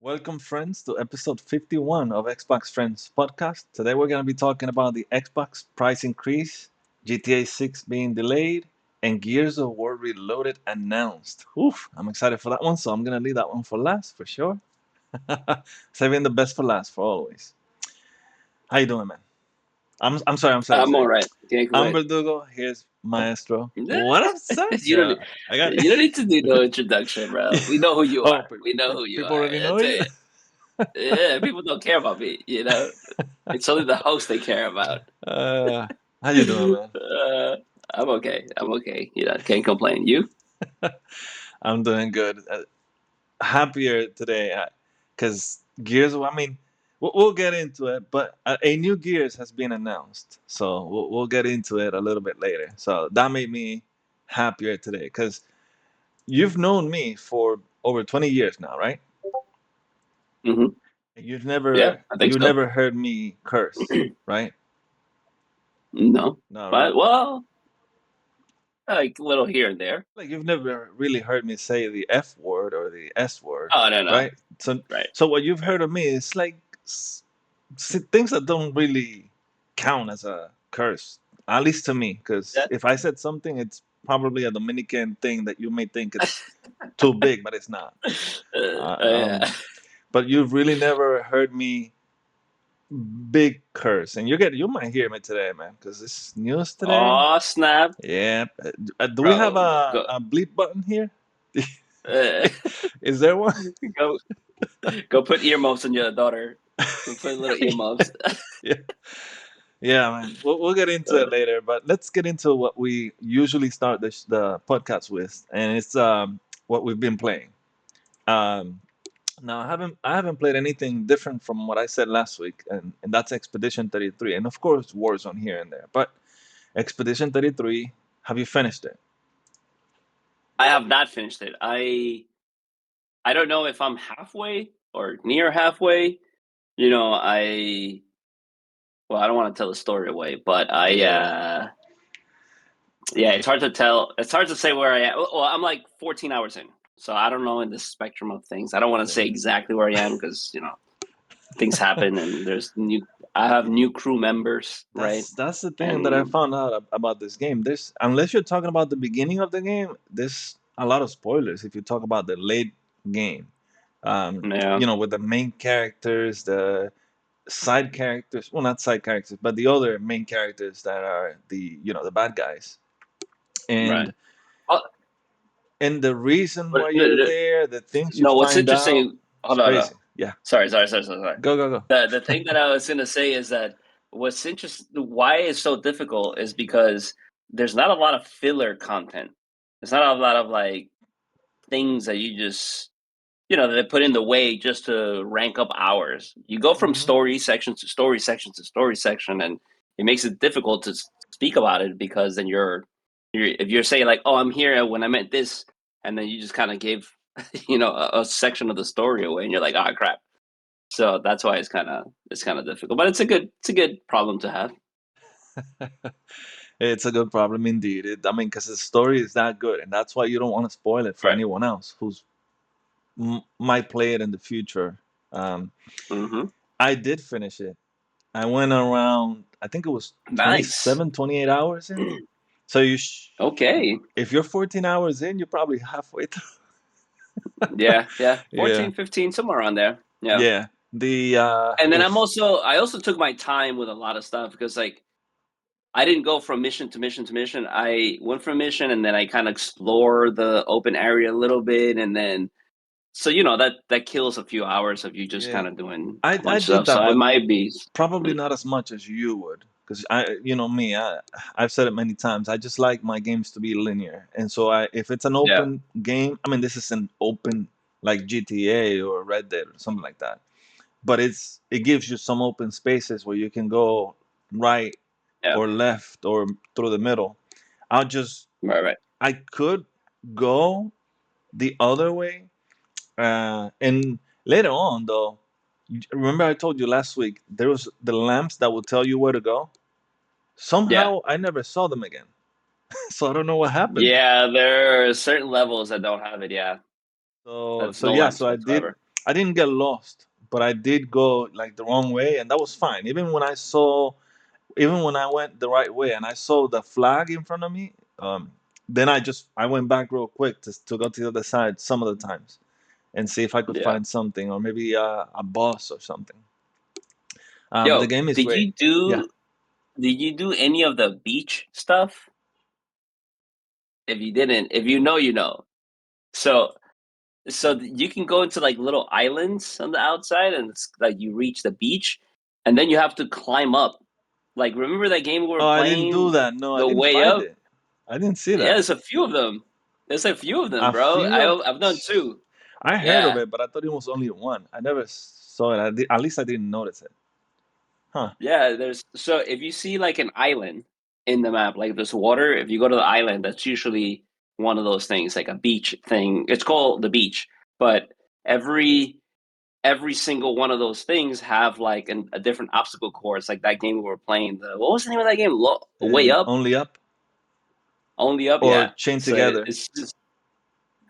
Welcome, friends, to episode 51 of Xbox Friends podcast. Today, we're going to be talking about the Xbox price increase, GTA 6 being delayed, and Gears of War Reloaded announced. Oof, I'm excited for that one, so I'm going to leave that one for last for sure. Saving the best for last for always. How you doing, man? I'm sorry. I'm all right. Can't I'm complain. Verdugo. Here's Maestro. What up, you don't Sergio? I got. you don't need to do no introduction, bro. We know who you Oh, are. We know who you people are. already know That's you. it. Yeah, people don't care about me. It's only the host they care about. uh, how you doing, man? I'm okay. I'm okay. Can't complain. You? I'm doing good. Happier today because Gears. I mean, we'll get into it, but a new Gears has been announced, so we'll get into it a little bit later. So that made me happier today because you've known me for over 20 years now, right? Hmm. You've Yeah, never I think you so. never heard me curse, right? No, No, right? but well, like a little here and there. Like you've never really heard me say the F word or the S word, Oh no. right? So, Right. so what you've Right. heard of me is like things that don't really count as a curse, at least to me. Because Yeah. if I said something, it's probably a Dominican thing that you may think it's too big, but it's not. Uh, Yeah. um, but you've really never heard me big curse, and you might hear me today, man, because it's news today. Oh snap, Yeah. Do we have bro. a bleep button here? Uh, Is there one? go Go put earmuffs on your daughter. Go put little earmuffs. Yeah, yeah, man. We'll get into it later, but let's get into what we usually start the podcast with, and it's what we've been playing. Um, Now I haven't played anything different from what I said last week, and that's Expedition 33, and of course Warzone here and there. But Expedition 33, have you finished it? I have not finished it. I don't know if I'm halfway or near halfway. I well, I don't want to tell the story away, but Yeah. yeah, it's hard to tell. It's hard to say where I am. Well, I'm like 14 hours in, so I don't know in the spectrum of things. I don't want to say exactly where I am because things happen and there's new. I have new crew members, right? That's the thing that I And found out about this game. There's unless you're talking about the beginning of the game, there's a lot of spoilers if you talk about the late game. yeah, With the main characters, the side characters, well, not side characters, but the other main characters that are the bad guys. right. And Well, and the reason but why you're there, the things you no, what's find out, interesting? it's Hold on. crazy. Yeah. Sorry. Go, go, go. The thing that I was gonna say is that what's interesting, why it's so difficult is because there's not a lot of filler content. There's not a lot of like things that you just that they put in the way just to rank up hours. You go from Hmm. story section to story section to story section, and it makes it difficult to speak about it because then you're if you're saying like, oh, I'm here when I meant this, and then you just kind of gave a section of the story away, and you're like, ah, crap. So that's why it's kind of difficult, but it's a good problem to have. It's a good problem indeed. I mean, because the story is that good, and that's why you don't want to spoil it for Right. anyone else who's might play it in the future. Um, Hmm. I did finish it. I went around, I think it was Nice. 27, 28 hours in. So Okay. if you're 14 hours in, you're probably halfway through. Yeah. Yeah, 14, 15, somewhere around there. Yeah. yeah. The And then if I also took my time with a lot of stuff because like I didn't go from mission to mission to mission. I went from mission and then I kind of explore the open area a little bit, and then so that kills a few hours of you just Yeah, kind of doing I a I bunch of did stuff. So that, I but might be. probably not as much as you would, because me, I've said it many times. I just like my games to be linear, and so if it's an Yeah. open game, I mean, this is an open like GTA or Red Dead or something like that. But it gives you some open spaces where you can go right Yeah. or left or through the middle. I'll just Right. I could go the other way, and later on though, remember I told you last week there was the lamps that will tell you where to go. Yeah. Somehow I never saw them again, so I don't know what happened. Yeah. There are certain levels that don't have it. Yeah. So That's so no yeah, lamps so I did whatsoever. I didn't get lost, but I did go like the wrong way, and that was fine. Even when I went the right way and I saw the flag in front of me, then I went back real quick to go to the other side some of the times and see if I could Yeah. find something or maybe a boss or something. But the Yo, game is great. Yeah. did you do any of the beach stuff? If you didn't, if you know, you know. So you can go into like little islands on the outside, and it's like you reach the beach, and then you have to climb up. Like, remember that game we were Oh, I didn't do playing, that. No, I the didn't way find up? it. I didn't see Yeah, that. there's a few of them. There's a few of them, A bro. few of. I've done two. I heard of Yeah, it, but I thought it was only one. I never saw it. At least I didn't notice it. Huh. yeah. There's so if you see like an island in the map, like there's water. If you go to the island, that's usually one of those things, like a beach thing. It's called the beach, but every every single one of those things have like a different obstacle course. Like that game we were playing. What was the name of that game? Way Up, Only up Only Up. or Yeah. chain So together. it's just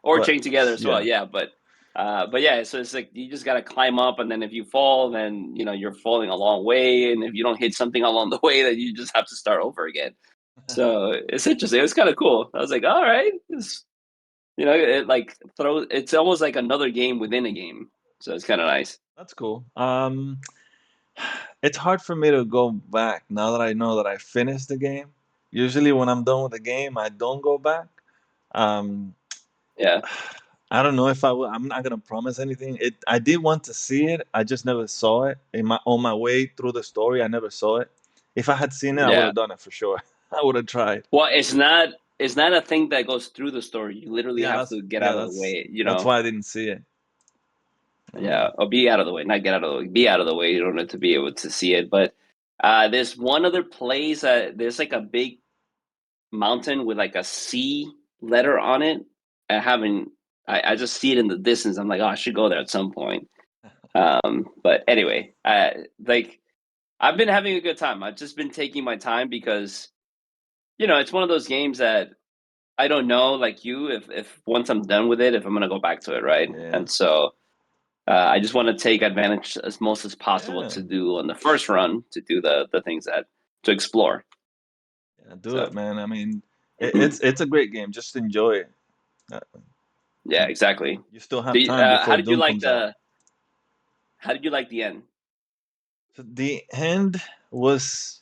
or But chained together as well. yeah. Yeah, but yeah. So it's like you just got to climb up, and then if you fall, then you're falling a long way, and if you don't hit something along the way, then you just have to start over again. So it's interesting. It was kind of cool. I was like, all right, it like throw. It's almost like another game within a game. So it's kind of nice. That's cool. It's hard for me to go back now that I know that I finished the game. Usually, when I'm done with the game, I don't go back. Um, Yeah, I don't know if I will. I'm not gonna promise anything. I did want to see it. I just never saw it on my way through the story. I never saw it. If I had seen it, I would yeah. have done it for sure. I would have tried. Well, it's not a thing that goes through the story. You literally have to get Yeah, out of the way, that's why I didn't see it. Yeah, Um, or be out of the way, not get out of the way. Be out of the way in order to be able to see it. But there's one other place. There's like a big mountain with like a C letter on it. I haven't. I just see it in the distance. I'm like, oh, I should go there at some point. But anyway, like I've been having a good time. I've just been taking my time because it's one of those games that I don't know, like you, if once I'm done with it, if I'm gonna go back to it, right? yeah, And so I just want to take advantage as most as possible yeah, to do on the first run to do the things that to explore. yeah. Do So it, man. I mean, it's a great game. Just enjoy it. Uh, yeah, exactly. you still have time How before did you Doom like comes out. the end? So the end was.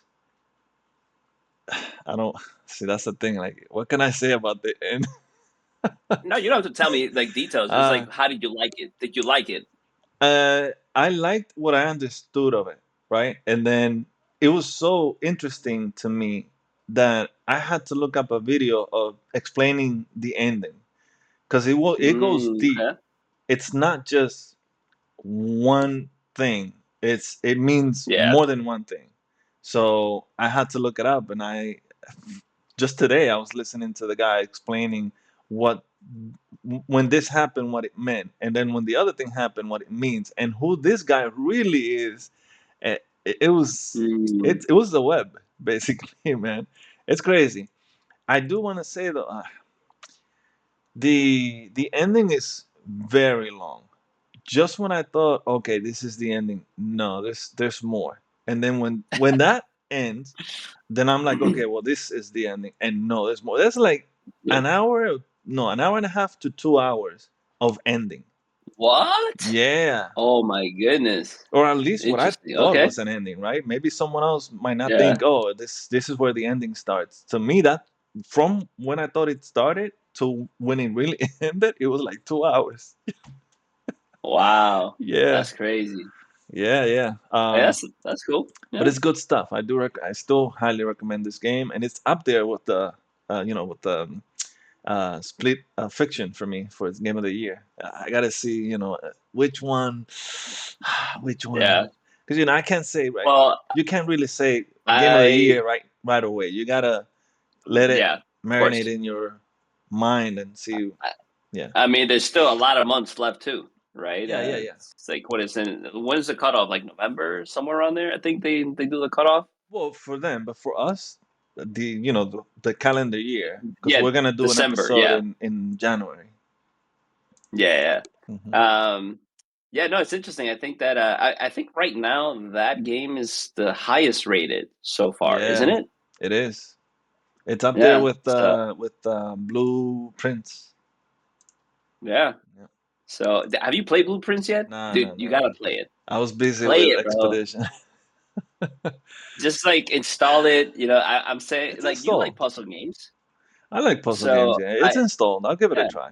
I don't see. That's the thing. Like, what can I say about the end? No, you don't have to tell me like details. Just uh, like how did you like it? Did you like it? I liked what I understood of it, right? And then it was so interesting to me that I had to look up a video of explaining the ending because it goes deep. Okay. It's not just one thing. It means Yeah. more than one thing. So I had to look it up, and I just today I was listening to the guy explaining what when this happened, what it meant, and then when the other thing happened, what it means, and who this guy really is. It was Mm, it was the web basically, man. It's crazy. I do want to say though, the ending is very long. Just when I thought, okay, this is the ending, no, there's more. And then when that ends, then I'm like, okay, well, this is the ending, and no, there's more. There's like yeah. an hour, no, an hour and a half to 2 hours of ending. What? Yeah, Oh my goodness. or at least what I Interesting. thought Okay. was an ending, right? Maybe someone else might not Yeah. think, oh, this is where the ending starts. To me, that from when I thought it started to when it really ended, it was like 2 hours. Wow. Yeah, That's crazy. yeah. Hey, that's cool. But Yeah. it's good stuff. I still highly recommend this game, and it's up there with the with the split fiction for me for its game of the year. I gotta see which one, which Yeah. one, because I can't say right. Well, You can't really say game of the I year right away. You gotta let it yeah, of marinate course. in your mind and see. I, Yeah, I mean, there's still a lot of months left too, right? yeah. It's like when's the cutoff? Like November, somewhere around there. I think they do the cutoff. Well, for them, but for us, the calendar year, because Yeah, we're gonna do an December. episode Yeah, in January. yeah, Hmm. yeah. Yeah, no, it's interesting. I think that I think right now that game is the highest rated so far, isn't Yeah, it? it is. It's up there Yeah. So with Blue Prince. yeah. Yeah. So have you played Blueprints yet, No, dude? no, You no, gotta no. play it. I was busy Play with it, bro. Expedition. Just like install it. I'm saying It's like you like installed. puzzle games, I like puzzle games. so Yeah, it's installed. I'll give it a yeah, try.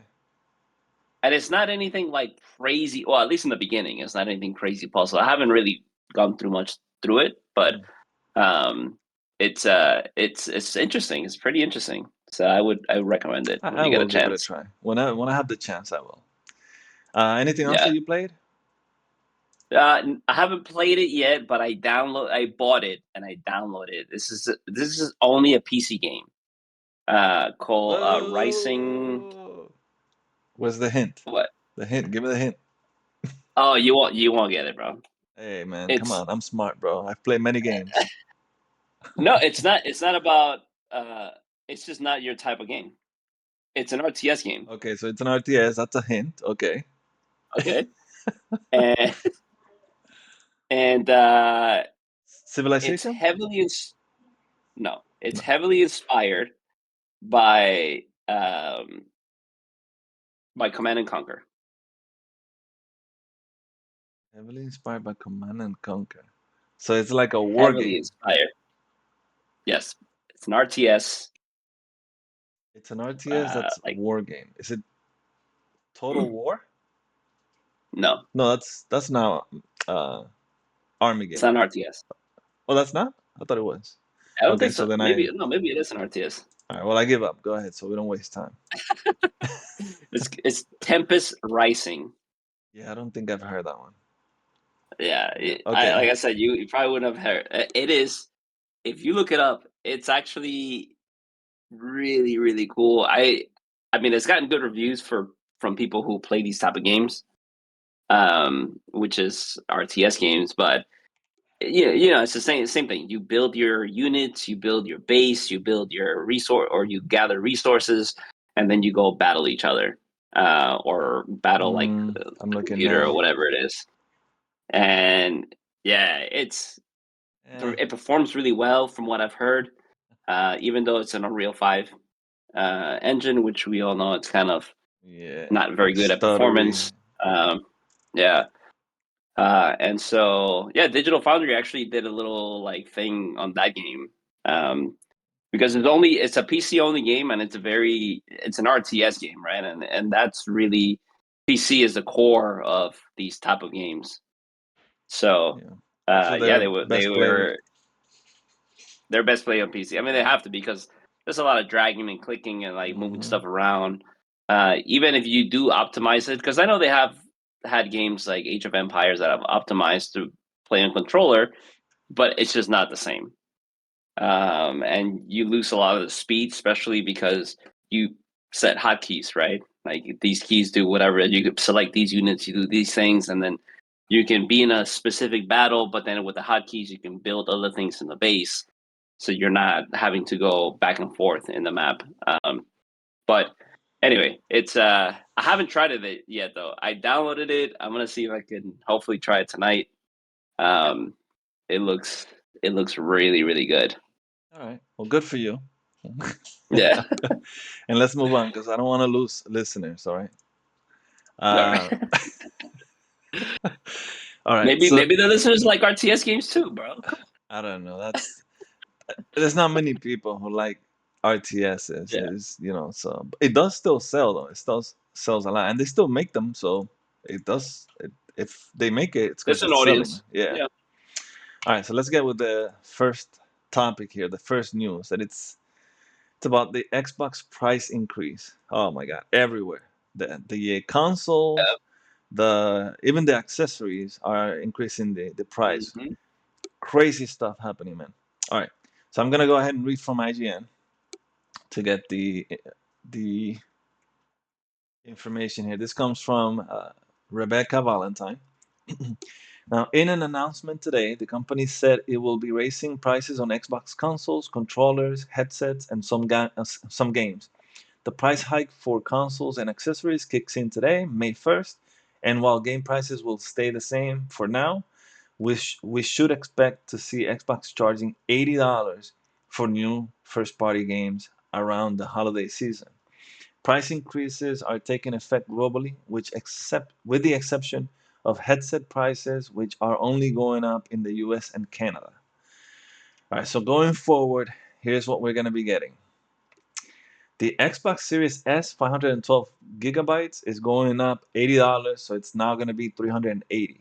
and it's not anything like crazy. Well, at least in the beginning, it's not anything crazy puzzle. I haven't really gone through much through it, but Mm. um, it's interesting. It's pretty interesting. So I would recommend it when I you get a will give it a chance. try when I have the chance. I will. Anything else Yeah. that you played? I haven't played it yet, but I bought it and I downloaded it. This is only a PC game. Called Rising. Whoa! Where's the hint? What? The hint. Give me the hint. Oh, you won't get it, bro. Hey man, come It's on. I'm smart, bro. I've played many games. no, it's not. It's not about. It's just not your type of game. It's an RTS game. Okay, so it's an RTS. That's a hint. Okay. Okay, and and it's Civilization? heavily no, it's No. heavily inspired by Command and Conquer. Heavily inspired by Command and Conquer. So it's like a war Heavily game. inspired. Yes, it's an RTS. It's an RTS that's Like war game. Is it Total War? no, No, that's now army it's game. not an RTS. Oh, that's not? I thought it was. I don't Okay, think so so. then Maybe no, maybe it is an RTS. all right, well I give up. Go ahead so we don't waste time. It's Tempest Rising. Yeah, I don't think I've heard that one. Yeah, Yeah. I Okay. like I said, you probably wouldn't have heard. It is if you look it up, it's actually really really cool. I mean, it's gotten good reviews from people who play these type of games, which is RTS games. But it's the same thing. You build your units, you build your base, you build your resource, or you gather resources, and then you go battle each other, or battle like I'm the looking computer or now. whatever it is. And yeah, Eh, it performs really well from what I've heard. Even though it's an Unreal 5 engine, which we all know it's kind of yeah. not very good at Stuttery. performance. Yeah, and so yeah, Digital Foundry actually did a little like thing on that game, um, because it's a PC only game and it's an RTS game, right? And that's really PC is the core of these type of games. So Yeah. Also yeah, their they best player. were their best play on PC. I mean, they Yeah. have to because there's a lot of dragging and clicking and like moving Hmm. stuff around. Even if you do optimize it, because I know they have had games like Age of Empires that have optimized to play on controller, but it's just not the same. And you lose a lot of the speed, especially because you set hotkeys, right? Like these keys do whatever. You could select these units, you do these things, and then you can be in a specific battle. But then with the hotkeys, you can build other things in the base, so you're not having to go back and forth in the map. But anyway, it's I haven't tried it yet though. I downloaded it. I'm gonna see if I can hopefully try it tonight. Um, it looks it looks really really good. All right. Well, good for you. Yeah. And let's move on because I don't want to lose listeners. All right. All Uh, right. all right. Maybe So maybe the listeners like RTS games too, bro. Come on. I don't know. That's there's not many people who like RTSs. Yeah. Is so it does still sell though. It still sells a lot, and they still make them. So it does. If they make it, it's because There's an it's selling. audience. Yeah. Yeah. All right. So let's get with the first topic here. The first news that it's about the Xbox price increase. Oh my God, everywhere. The consoles, the even the accessories are increasing the price. Hmm. Crazy stuff happening, man. All right, so I'm gonna go ahead and read from IGN to get the information here. This comes from Rebecca Valentine. Now, in an announcement today, the company said it will be raising prices on Xbox consoles, controllers, headsets, and some games. The price hike for consoles and accessories kicks in today, May 1st, And while game prices will stay the same for now, we should expect to see Xbox charging $80 for new first party games around the holiday season. Price increases are taking effect globally, with the exception of headset prices, which are only going up in the US and Canada. All right, so going forward, here's what we're going to be getting. The Xbox Series S 512 gigabytes is going up $80, so it's now going to be $380.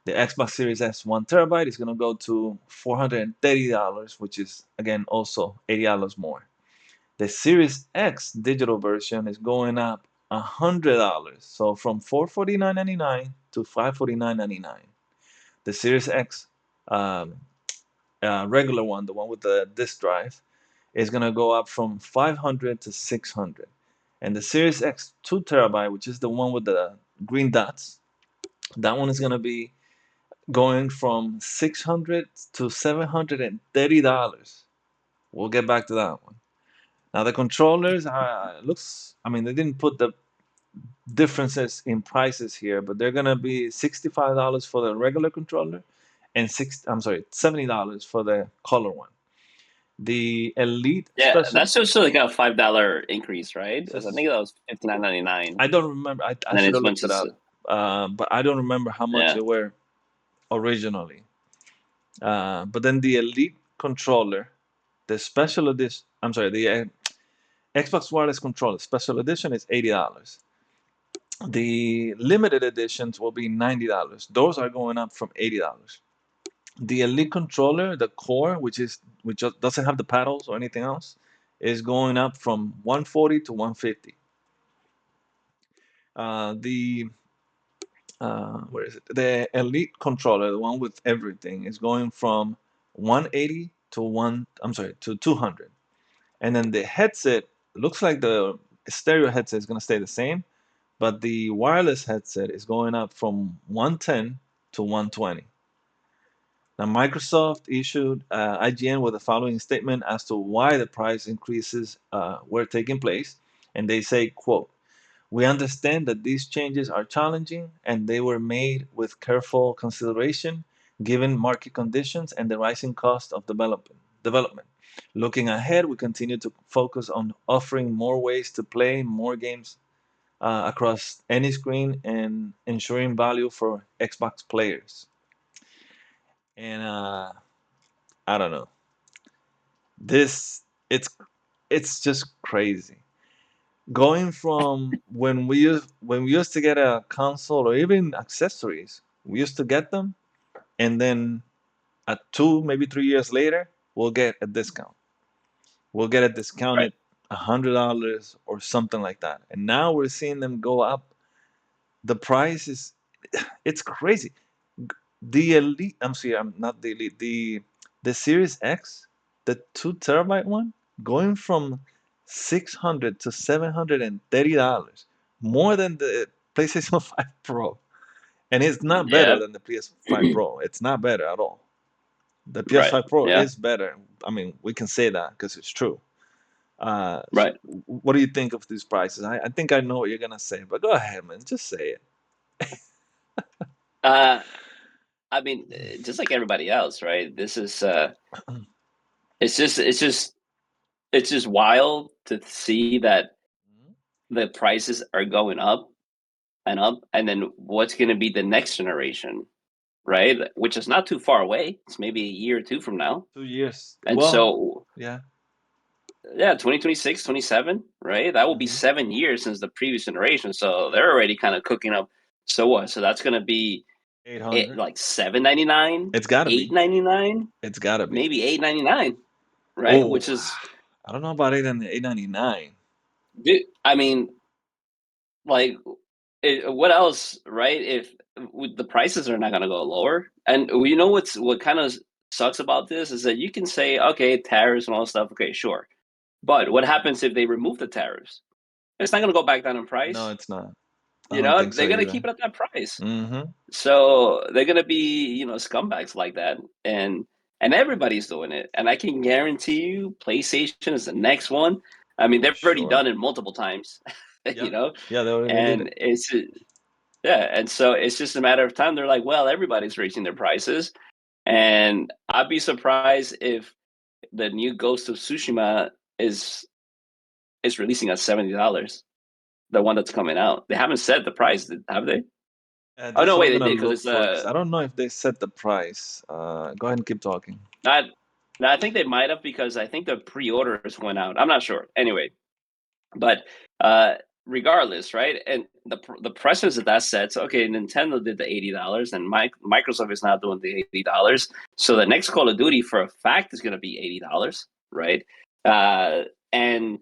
The Xbox Series S 1 terabyte is going to go to $430, which is again also $80 more. The Series X digital version is going up $100, so from $449.99 to $549.99. The Series X um, regular one, the one with the disk drive, is going to go up from 500 to 600. And the Series X 2 terabyte, which is the one with the green dots, that one is going to be going from 600 to $730. We'll get back to that one. Now the controllers looks. I mean, they didn't put the differences in prices here, but they're gonna be $65 for the regular controller, and $70 for the color one. The Elite Yeah, Special. that's just like a $5 increase, right? Because I Just, think that was $59.99, I don't remember. I and then should it have went looked to it up, but I don't remember how much yeah, they were originally. But then the Elite controller, the special edition. I'm sorry, the Xbox Wireless controller special edition is $80. The limited editions will be $90. Those are going up from $80. The Elite controller, the core, which just doesn't have the paddles or anything else, is going up from 140 to 150. The Where is it? The Elite controller, the one with everything, is going from 180 to one. I'm sorry, to 200. And then the headset looks like the stereo headset is going to stay the same, but the wireless headset is going up from 110 to 120. Now, Microsoft issued IGN with the following statement as to why the price increases were taking place, and they say, "quote We understand that these changes are challenging, and they were made with careful consideration, given market conditions and the rising cost of development. Looking ahead, we continue to focus on offering more ways to play more games across any screen and ensuring value for Xbox players." And I don't know. This it's just crazy. Going from when we used to get a console or even accessories, we used to get them, and then at 2 maybe 3 years later, we'll get a discount. We'll get a right. discounted $100 or something like that. And now we're seeing them go up. The price is it's crazy. The Elite, I'm sorry, I'm not the Elite. The Series X, the 2 terabyte one, going from 600 to $730, more than the PlayStation 5 Pro, and it's not better Yeah, than the PS5 Pro. It's not better at all. The right. PS5 Pro Yeah, is better. I mean, we can say that because it's true. So right. what do you think of these prices? I think I know what you're gonna say, but go ahead, man. Just say it. Uh, I mean, just like everybody else, right? This is it's just it's just wild to see that the prices are going up and up, and then what's going to be the next generation, right? Which is not too far away. It's maybe a year or two from now. 2 years. And Well, so, yeah. yeah, 2026, 27, right? That will be Hmm. 7 years since the previous generation. So they're already kind of cooking up. So what? So that's going to be it 800. like 7.99, It's gotta be. 8.99, It's gotta be. maybe 8.99, right? Oh, Which is, I don't know about 899. I mean, like, what else, right? If the prices are not going to go lower, and you know what kind of sucks about this is that you can say, okay, tariffs and all that stuff, okay, sure, but what happens if they remove the tariffs? It's not going to go back down in No, price. it's not. I You don't know, think so they're going to either. keep it at that price. Mm-hmm. So they're going to be, scumbags like that, and everybody's doing it. And I can guarantee you, PlayStation is the next one. I mean, they've already Sure. done it multiple times, Yeah. you know, Yeah, they already did and it. Yeah, and so it's just a matter of time. They're like, well, everybody's raising their prices, and I'd be surprised if the new Ghost of Tsushima is is releasing at $70. The one that's coming out. They haven't said the price, have they? Oh That's no, what wait, I'm they gonna did because look it's for because I don't know if they set the price. Go ahead and keep talking. not. No, I think they might have because I think the pre-orders went out. I'm not sure. Anyway, but uh, regardless, right? And the precedence that that sets. Okay, Nintendo did the $80, and Microsoft is now doing the $80. So the next Call of Duty, for a fact, is going to be $80, right? Uh, and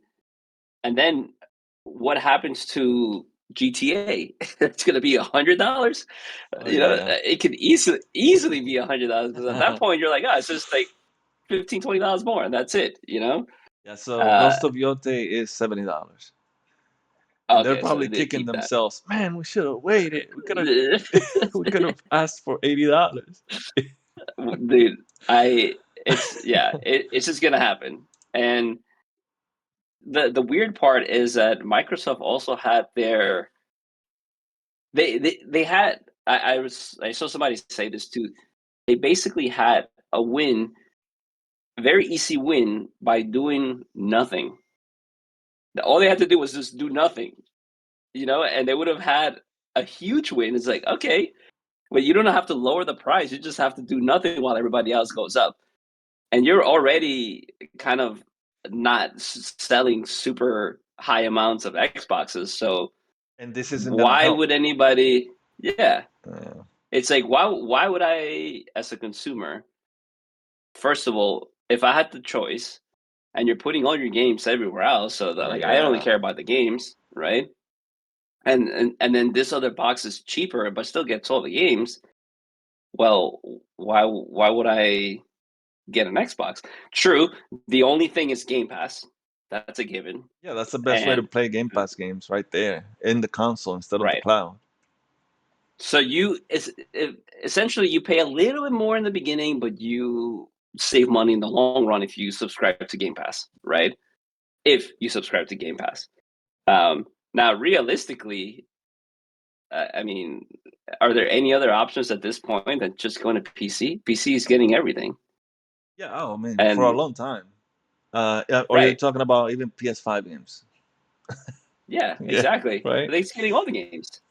and then what happens to GTA? It's going to be $100. Oh yeah. It could easily be $100 because at that point you're like, oh, it's just like 15, $20 more, and that's it. Yeah, so Uh, Ghost of Yote is $70. And they're okay, so probably they did kicking keep that. themselves. Man, we should have waited. We could have asked for $80. Dude, I it's yeah, it's just gonna happen. And the weird part is that Microsoft also had their they had I saw somebody say this too. They basically had a win, a very easy win by doing nothing. All they had to do was just do nothing, and they would have had a huge win. It's like, okay, but you don't have to lower the price. You just have to do nothing while everybody else goes up. And you're already kind of not selling super high amounts of Xboxes. So And this isn't gonna why help. would anybody? Yeah, Yeah. it's like why would I, as a consumer, first of all, if I had the choice, and you're putting all your games everywhere else, so that Oh like I only yeah. care about the games, right? And then this other box is cheaper, but still gets all the games. Well, why would I get an Xbox? True, the only thing is Game Pass. That's a given. Yeah, that's the best way to And play Game Pass games right there in the console instead of the right. cloud. So essentially you pay a little bit more in the beginning, but you save money in the long run if you subscribe to Game Pass, right? If you subscribe to Game Pass. Now, realistically, I mean, are there any other options at this point than just going to PC? PC is getting everything, Yeah, oh man, for a and long time. Yeah, or you're right, talking about even PS5 games. yeah, Yeah, exactly. right. They're getting all the games.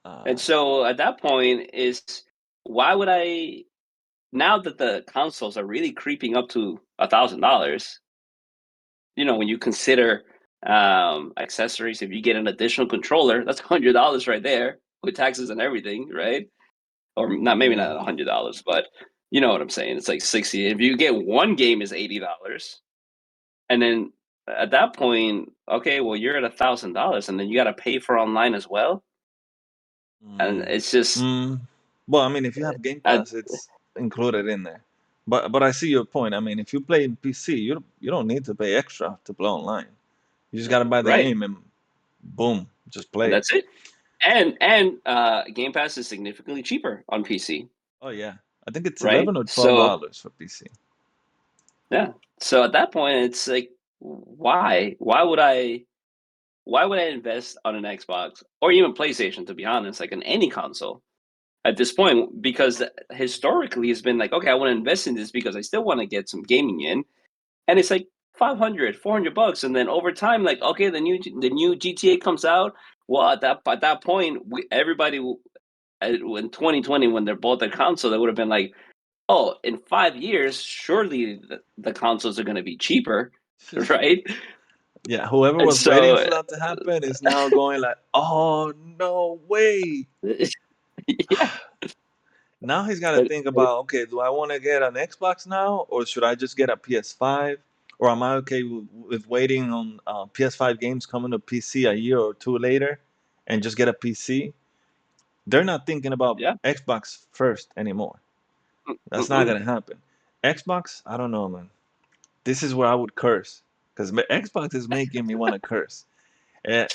And Uh, so at that point is why would I, now that the consoles are really creeping up to $1,000, when you consider accessories, if you get an additional controller, that's $100 right there with taxes and everything, right? Or not, maybe yeah. not $100, but you know what I'm saying. It's like 60. If you get one game is $80, and then at that point, okay, well you're at $1,000, and then you got to pay for online as well, and Mm. it's just Mm. Well, I mean, if you have Game I, Pass, it's included in there. But I see your point. I mean, if you play in PC, you don't need to pay extra to play online. You just gotta buy the right, game and boom, just and play it. that's it. And Game Pass is significantly cheaper on PC, Oh yeah, I think it's right? 11 or So $12 for PC. yeah, so at that point, it's like, why would I invest on an Xbox or even PlayStation? To be honest, like in any console at this point, because historically it's been like, okay, I want to invest in this because I still want to get some gaming in, and it's like 500, $400, and then over time, like, okay, the new GTA comes out. Well, at that point, everybody in 2020, when they bought their console, they would have been like, oh, in 5 years, surely the consoles are going to be cheaper, right? Yeah, whoever And was waiting so, for that to happen is now going like, "Oh no way!" yeah, Now he's got to but think about, okay, do I want to get an Xbox now, or should I just get a PS5, or am I okay with waiting on PS5 games coming to PC a year or two later, and just get a PC? They're not thinking about yeah, Xbox first anymore. That's not mm-mm. gonna happen. Xbox, I don't know, man. This is where I would curse because Xbox is making me want to curse. Eh,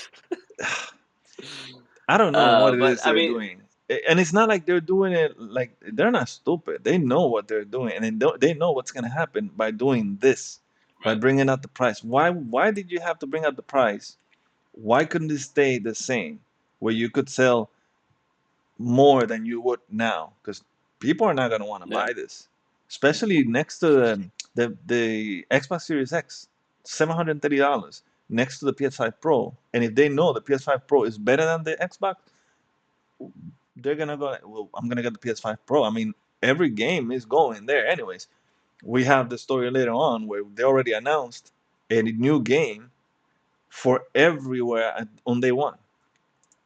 I don't know what it But is I they're mean, doing. And it's not like they're doing it like they're not stupid. They know what they're doing, and they know what's gonna happen by doing this, by right, bringing up the price. Why did you have to bring up the price? Why couldn't it stay the same, where you could sell? more than you would now because people are not going to want to Yeah. buy this, especially next to the Xbox Series X, $730 next to the PS5 Pro. And if they know the PS5 Pro is better than the Xbox, they're gonna go. Well, I'm gonna get the PS5 Pro. I mean, every game is going there, anyways. We have the story later on where they already announced a new game for everywhere on day one.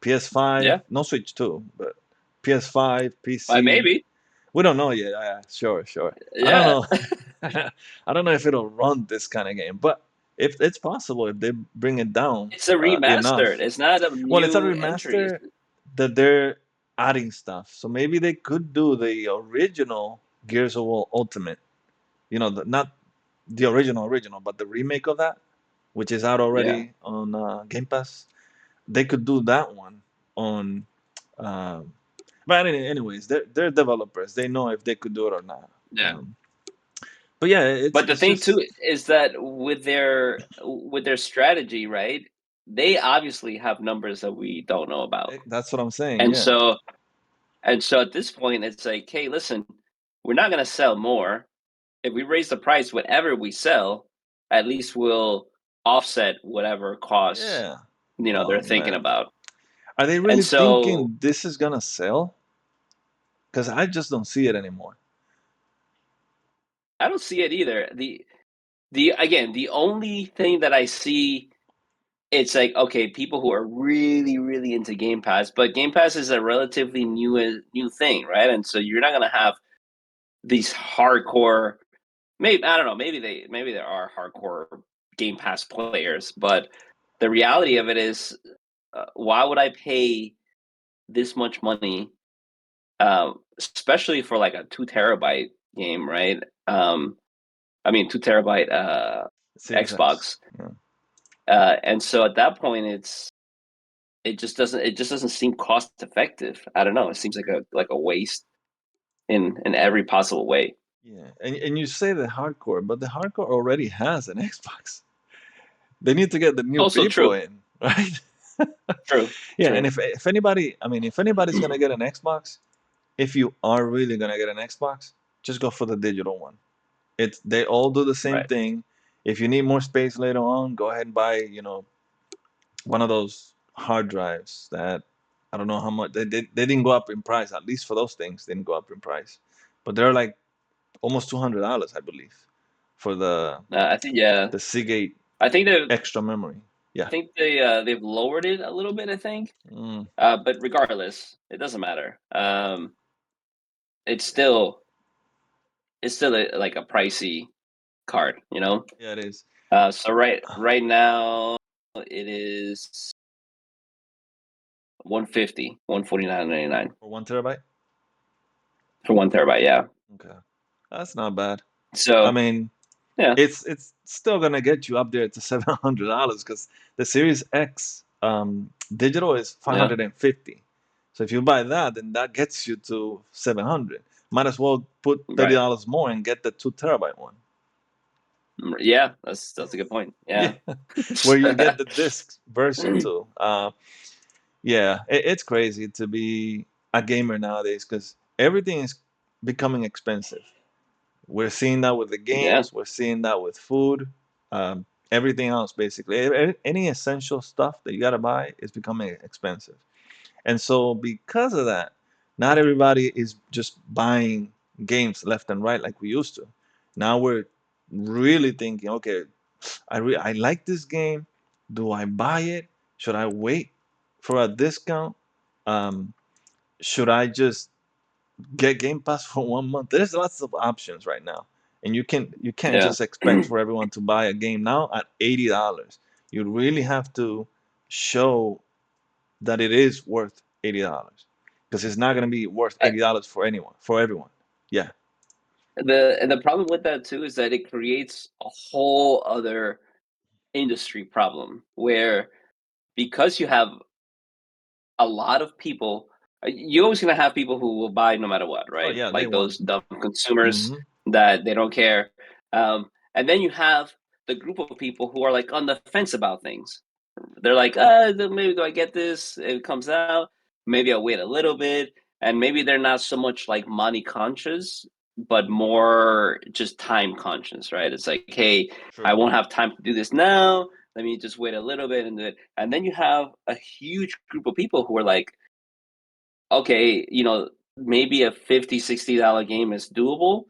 PS5, Yeah. no Switch 2, but PS5, PC. Maybe. We don't know yet. Sure, sure. I don't Yeah. know. I don't know if it'll run this kind of game, but if it's possible, if they bring it down It's a remastered. enough. It's not a Well, it's a new entry. remaster that they're adding stuff, so maybe they could do the original Gears of War Ultimate. Not the original, but the remake of that, which is out Yeah. already on Game Pass. They could do that one on. Um, but anyways, they're developers. They know if they could do it or not. Yeah. But yeah, it's But the it's thing too just is that with their strategy, right? They obviously have numbers that we don't know about. that's what I'm saying. And Yeah, so and so at this point it's like, hey, listen, we're not gonna sell more. If we raise the price, whatever we sell, at least we'll offset whatever costs, yeah. they're Oh thinking man, about. are they And really so thinking this is gonna sell? Because I just don't see it anymore. I don't see it either. The only thing that I see, it's like, okay, people who are really, really into Game Pass, but Game Pass is a relatively new thing, right? And so you're not gonna have these hardcore. Maybe I don't know. Maybe there are hardcore Game Pass players, but the reality of it is, why would I pay this much money, especially for like a 2 terabyte game, right? I mean 2 terabyte Series X. Xbox, Yeah. and so at that point, it just doesn't seem cost effective. I don't know. It seems like a waste in every possible way. Yeah, and you say the hardcore, but the hardcore already has an Xbox. They need to get the new Also people true, in, right? true, Yeah, and true. if anybody, I mean, if anybody's gonna get an Xbox, if you are really gonna get an Xbox, just go for the digital one. They all do the same Right. thing. If you need more space later on, go ahead and buy, one of those hard drives that I don't know how much they didn't go up in price. At least for those things, they didn't go up in price, but they're like almost $200, I believe, for I think yeah. the Seagate I think they extra memory. Yeah. they've lowered it a little bit. I think, Mm, but regardless, it doesn't matter. It's still it's still like a pricey card, you know. yeah, it is. So right now it is 150, 149.99 For 1 TB. for 1 terabyte. Yeah. Okay, that's not bad. I So mean, yeah, it's still gonna get you up there to $700 because the Series X digital is five yeah, hundred and fifty. So if you buy that, then that gets you to 700. Might as well put thirty right. dollars more and get the 2 TB one. Yeah, that's a good point. Yeah, Yeah. where you get the disc version too. Yeah, it's crazy to be a gamer nowadays because everything is becoming expensive. We're seeing that with the Yeah. games. We're seeing that with food. Everything else, basically, any essential stuff that you gotta buy is becoming expensive. And so, because of that, not everybody is just buying games left and right like we used to. Now we're really thinking, okay, I like this game. Do I buy it? Should I wait for a discount? Um, should I just get Game Pass for 1 month? There's lots of options right now, and you can't Yeah. just expect for everyone to buy a game now at $80. You really have to show that it is worth $80 because it's not going to be worth I, $80 for everyone. Yeah. the problem with that too is that it creates a whole other industry problem where, because you have a lot of people, you're always going to have people who will buy no matter what, Oh right? yeah, they Like want. those dumb consumers Hmm. that they don't care. And then you have the group of people who are like on the fence about things. They're like, maybe do I get this? It comes out. maybe I'll wait a little bit, and maybe they're not so much like money conscious, but more just time conscious, right? It's like, hey, I True. won't have time to do this now. Let me just wait a little bit and do it. And then you have a huge group of people who are like, okay, maybe a $50, $60 game is doable,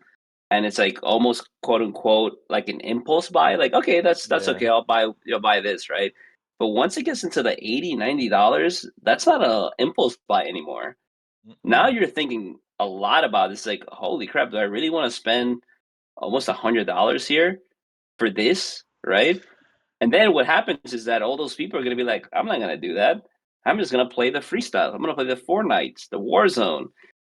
and it's like almost quote unquote like an impulse buy. Like, okay, that's Yeah. okay. I'll buy this, right? But once it gets into the 80, $90, that's not a impulse buy anymore. Now Mm-mm. you're thinking a lot about this. Like, holy crap, do I really want to spend almost $100 here for this, right? And then what happens is that all those people are going to be like, I'm not going to do that. I'm just going to play the free stuff. I'm going to play the Fortnites, the Warzone,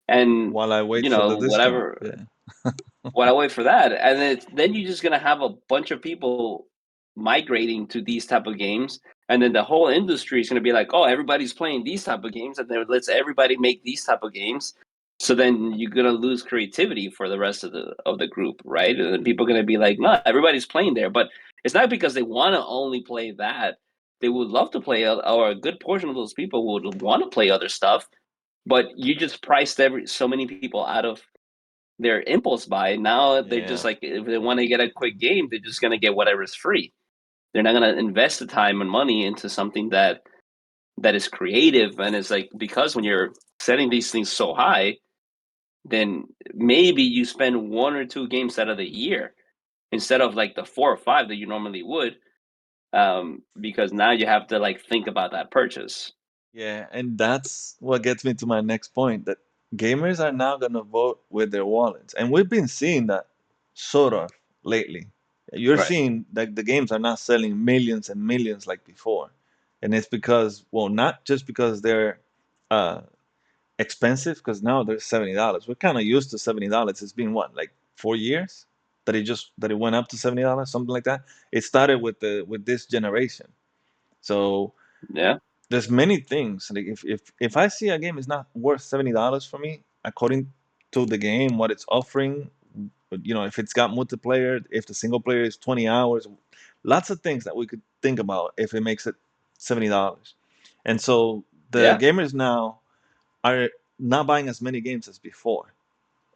and While I wait for the discount. whatever. Yeah. While I wait for that, and then you're just going to have a bunch of people migrating to these type of games, and then the whole industry is going to be like, oh, everybody's playing these type of games, and then let's everybody make these type of games. So then you're going to lose creativity for the rest of the group, right? And then people are going to be like, no, everybody's playing there, but it's not because they want to only play that. They would love to play, or a good portion of those people would want to play other stuff, but you just priced so many people out of their impulse buy. Now they're just Yeah. like, if they want to get a quick game, they're just going to get whatever is free. They're not going to invest the time and money into something that is creative. And it's like, because when you're setting these things so high, then maybe you spend one or two games out of the year instead of like the 4 or 5 that you normally would, because now you have to like think about that purchase. Yeah, and that's what gets me to my next point that gamers are now going to vote with their wallets. And we've been seeing that sort of lately. You're Right. seeing that the games are not selling millions and millions like before. And it's because, well, not just because they're uh, expensive, because now they're $70. We're kind of used to $70. It's been what, like 4 years that it went up to $70, something like that. It started with this generation. So Yeah. there's many things. Like if I see a game is not worth $70 for me, according to the game, what it's offering, but if it's got multiplayer, if the single player is 20 hours, lots of things that we could think about if it makes it $70. And so the Yeah. gamers now are not buying as many games as before.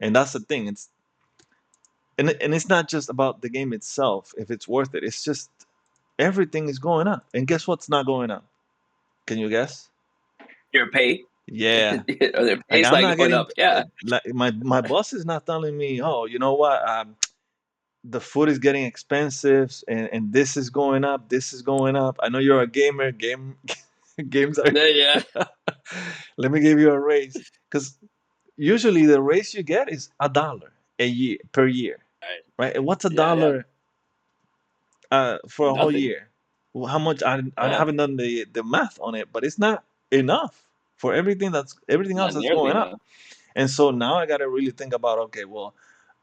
And that's the thing. And it's not just about the game itself, if it's worth it. It's just everything is going up. And guess what's not going up? Can you guess? Your pay, Yeah. or their Like pay's I'm not not going getting up. Yeah. like my boss is not telling me, oh, you know what, the food is getting expensive and this is going up, this is going up. I know you're a gamer. Games are. Yeah. Yeah. Let me give you a raise, because usually the raise you get is $1 a year per year, Right. right? And what's a Yeah. Yeah. dollar for a whole Nothing. year? Well, how much? I Yeah. haven't done the math on it, but it's not enough for everything else Not that's nearly going up. enough. And so now I got to really think about, okay, well,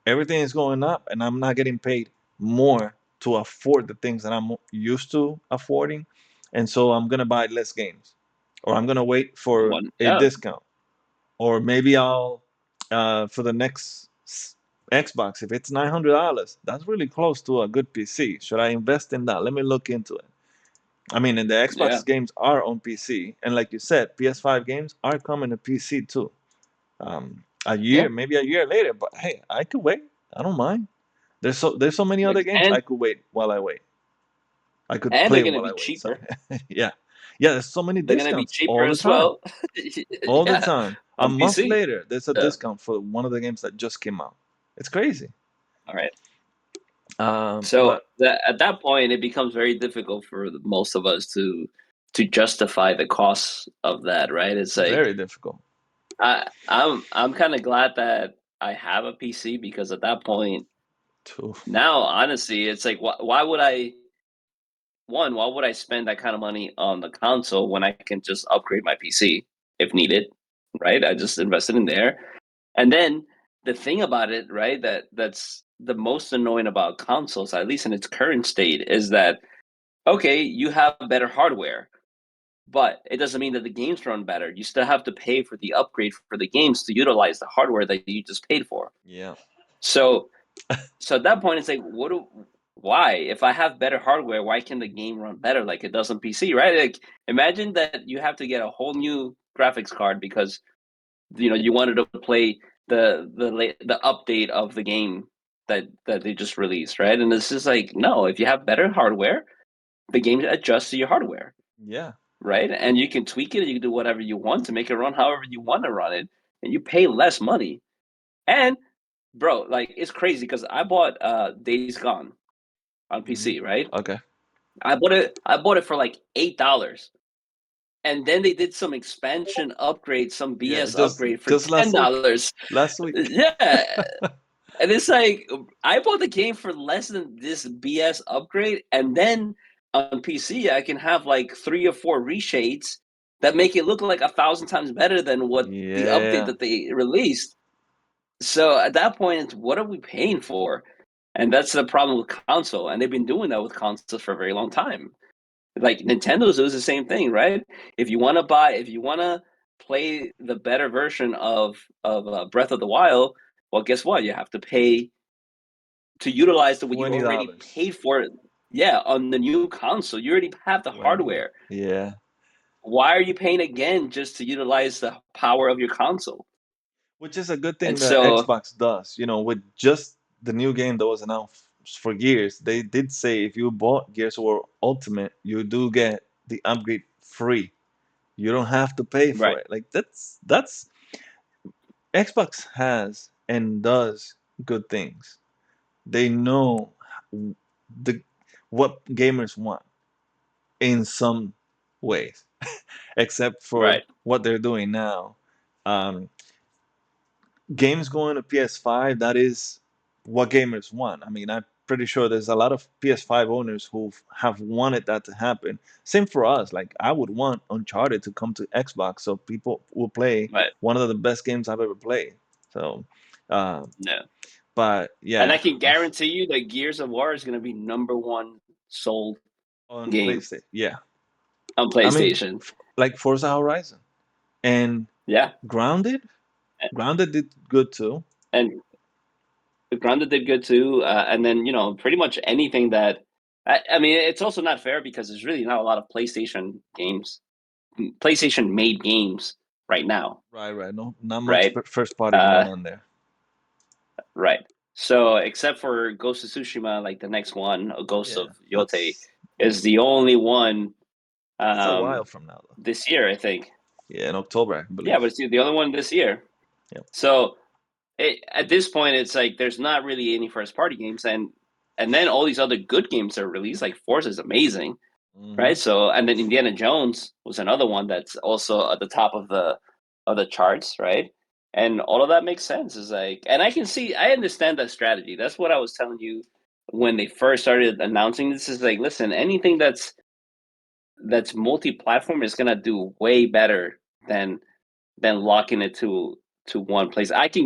everything is going up and I'm not getting paid more to afford the things that I'm used to affording. And so I'm going to buy less games, or I'm going to wait for One. a Yeah. discount, or maybe I'll, for the next Xbox, if it's $900, that's really close to a good PC. Should I invest in that? Let me look into it. I mean, and the Yeah. Xbox games are on PC. And like you said, PS5 games are coming to PC too. A Yeah. year, maybe a year later. But hey, I could wait. I don't mind. There's so many other Like, games and I could wait while I wait. I could and they're play gonna while be I wait. cheaper. Sorry. Yeah, yeah. There's so many They're gonna be discounts cheaper all the as time. well. All the Yeah. time. A On month PC. later, there's a So, discount for one of the games that just came out. It's crazy. all right. So But at that point, it becomes very difficult for most of us to justify the costs of that, right? It's like, very difficult. I'm kind of glad that I have a PC, because at that point, Too. now honestly, it's like, why would I why would I spend that kind of money on the console when I can just upgrade my PC if needed, right? I just invested in there. And then the thing about it, right, that's the most annoying about consoles, at least in its current state, is that okay, you have better hardware, but it doesn't mean that the games run better. You still have to pay for the upgrade for the games to utilize the hardware that you just paid for. Yeah. So so at that point, it's like, why? If I have better hardware, why can the game run better like it does on PC, right? Like, imagine that you have to get a whole new graphics card because you wanted to play the update of the game that they just released, right? And it's just like, no, if you have better hardware, the game adjusts to your hardware, Yeah. right? And you can tweak it, you can do whatever you want to make it run however you want to run it, and you pay less money. And bro, like it's crazy because I bought Days Gone on Hmm. PC, right? Okay. I bought it for like $8. And then they did some expansion upgrade, some Yeah. BS upgrade for Just ten last week. dollars. Last week. Yeah, and it's like I bought the game for less than this BS upgrade, and then on PC I can have like 3 or 4 reshades that make it look like 1,000 times better than what the update Yeah. that they released. So at that point, what are we paying for? And that's the problem with console, and they've been doing that with consoles for a very long time. Like Nintendo's does the same thing, right? If you want to play the better version of Breath of the Wild, well, guess what? You have to pay to utilize what you already $20. paid for. Yeah, on the new console, you already have the 20. hardware. Yeah. Why are you paying again just to utilize the power of your console? Which is a good And thing that so, Xbox does. With just the new game that was announced for Gears, they did say if you bought Gears of War Ultimate, you do get the upgrade free. You don't have to pay for right, it. Like that's Xbox has and does good things. They know the what gamers want in some ways, except for right, what they're doing now. Um, Games going to PS5, that is what gamers want. I mean, I'm pretty sure there's a lot of PS5 owners who have wanted that to happen. Same for us. Like, I would want Uncharted to come to Xbox so people will play right. one of the best games I've ever played. So, uh, No, but and I yeah, can guarantee you that Gears of War is going to be number one sold on game PlayStation, yeah. on I mean, PlayStation. like Forza Horizon and Yeah, Grounded. Grounded did good too. and Grounded did good too, and then pretty much anything that I mean, it's also not fair because there's really not a lot of PlayStation made games right now, Right, right. No, not much right? first party Uh, going on there. right. So except for Ghost of Tsushima, like the next one, Ghost of Yeah, Yote, is the only one that's a while from now though. this year, I think. Yeah, in October, I Yeah, believe. but it's the only one this year. Yep. So at this point, it's like there's not really any first party games, and then all these other good games are released. Like Forza is amazing, Hmm. right? So and then Indiana Jones was another one that's also at the top of the charts, right? And all of that makes sense. Is like, and I understand that strategy. That's what I was telling you when they first started announcing this. Is like, listen, anything that's multi-platform is gonna do way better than locking it to one place. I can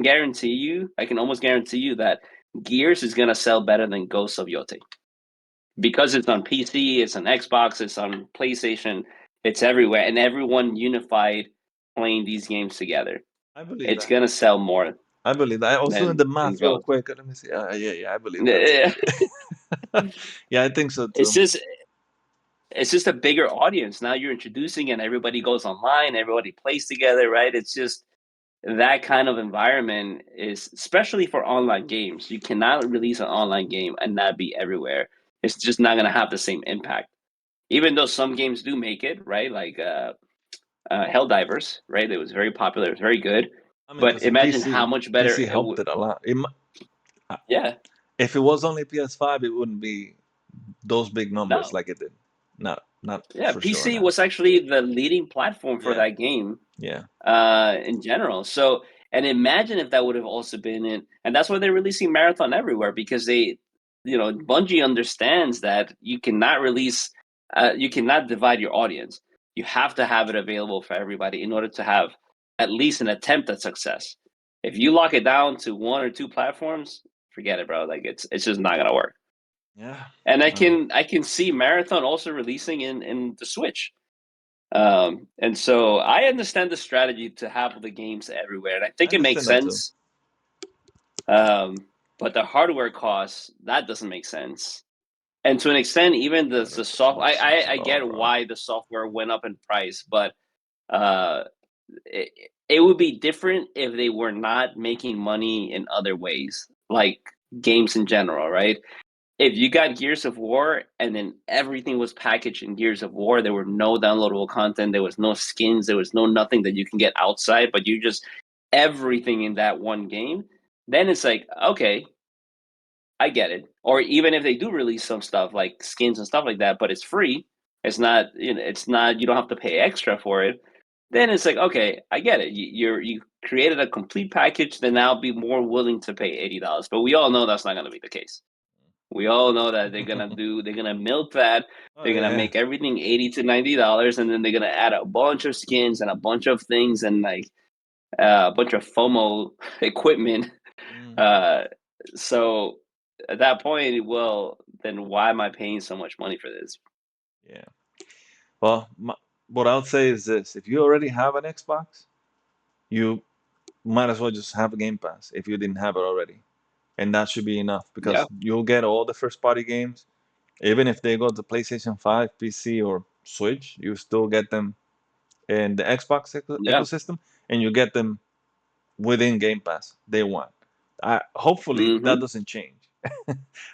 almost guarantee you that Gears is gonna sell better than Ghosts of Yote because it's on PC, it's on Xbox, it's on PlayStation, it's everywhere, and everyone unified playing these games together. I believe It's that. gonna sell more I believe that. I was doing the than math real Ghost. quick. Let me see. Yeah, yeah, I believe that too. Yeah. Yeah, I think so It's too. just it's just a bigger audience. Now you're introducing and everybody goes online, everybody plays together, right? It's just that kind of environment is especially for online games. You cannot release an online game and not be everywhere. It's just not going to have the same impact. Even though some games do make it, right? Like Helldivers, right? It was very popular. It was very good. I mean, But because the imagine how much better PC it helped would. it a lot. Uh, Yeah. if it was only PS5, it wouldn't be those big numbers No. like it did. Not Yeah. for sure PC now. was actually the leading platform for Yeah, that game yeah. in general. So, and imagine if that would have also been in, and that's why they're releasing Marathon everywhere because Bungie understands that you cannot divide your audience. You have to have it available for everybody in order to have at least an attempt at success. If you lock it down to one or two platforms, forget it, bro. Like it's just not gonna work. Yeah. And Um, I can see Marathon also releasing in the Switch. And so I understand the strategy to have the games everywhere, and I I think it makes understand that too. sense. But the hardware costs that doesn't make sense, and to an extent, even Better the for soft. Switch. I get All right. why the software went up in price, but uh, it would be different if they were not making money in other ways, like games in general, right? If you got Gears of War and then everything was packaged in Gears of War, there were no downloadable content, there was no skins, there was no nothing that you can get outside, but you just everything in that one game, then it's like, okay, I get it. Or even if they do release some stuff like skins and stuff like that, but it's free, it's not, it's not, you don't have to pay extra for it. Then it's like, okay, I get it. You created a complete package, then I'll be more willing to pay $80. But we all know that's not going to be the case. We all know that they're gonna milk that. Oh They're gonna yeah. make everything $80 to $90, and then they're gonna add a bunch of skins and a bunch of things and like a bunch of FOMO equipment. Mm, Uh, so at that point, well, then why am I paying so much money for this? yeah. Well, what I would say is this: if you already have an Xbox, you might as well just have a Game Pass if you didn't have it already, and that should be enough Yeah, because you'll get all the first-party games, even if they go to PlayStation 5, PC, or Switch. You still get them in the Xbox yeah, ecosystem, and you get them within Game Pass day one. Hopefully that hmm. doesn't change.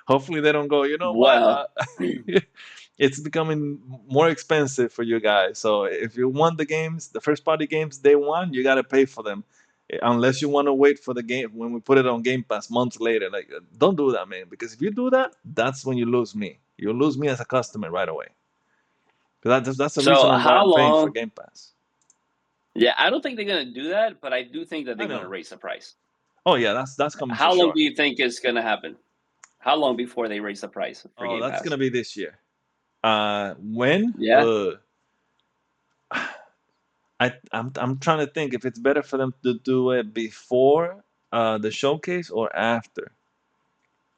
Hopefully they don't go. You know what? Well, It's becoming more expensive for you guys. So if you want the games, the first party games day one, you gotta pay for them. Unless you want to wait for the game when we put it on Game Pass months later. Like, don't do that, man. Because if you do that, that's when you lose me. You lose me as a customer right away. Because that's the reason so on why how I'm paying for long? Game Pass. Yeah, I don't think they're gonna do that, but I do think that I they're gonna know. raise the price. Oh yeah, that's coming for How long sure. do you think is gonna happen? How long before they raise the price for Oh, Game that's Pass? gonna be this year. When? Yeah, I'm trying to think if it's better for them to do it before the showcase or after.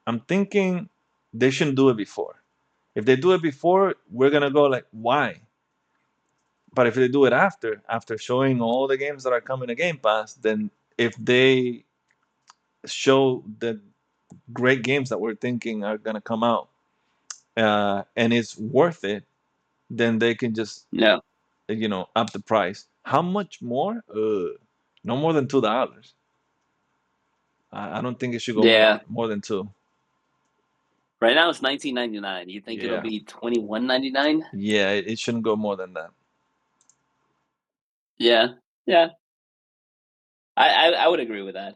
I'm thinking they shouldn't do it before. If they do it before, we're gonna go like, why? But if they do it after showing all the games that are coming to Game Pass, then if they show the great games that we're thinking are gonna come out, and it's worth it, then they can just no, up the price. How much more? No more than $2. I don't think it should go yeah. more than two. Right now it's 19.99. You think it'll Yeah, be 21.99? yeah, it shouldn't go more than that. Yeah, yeah. I would agree with that.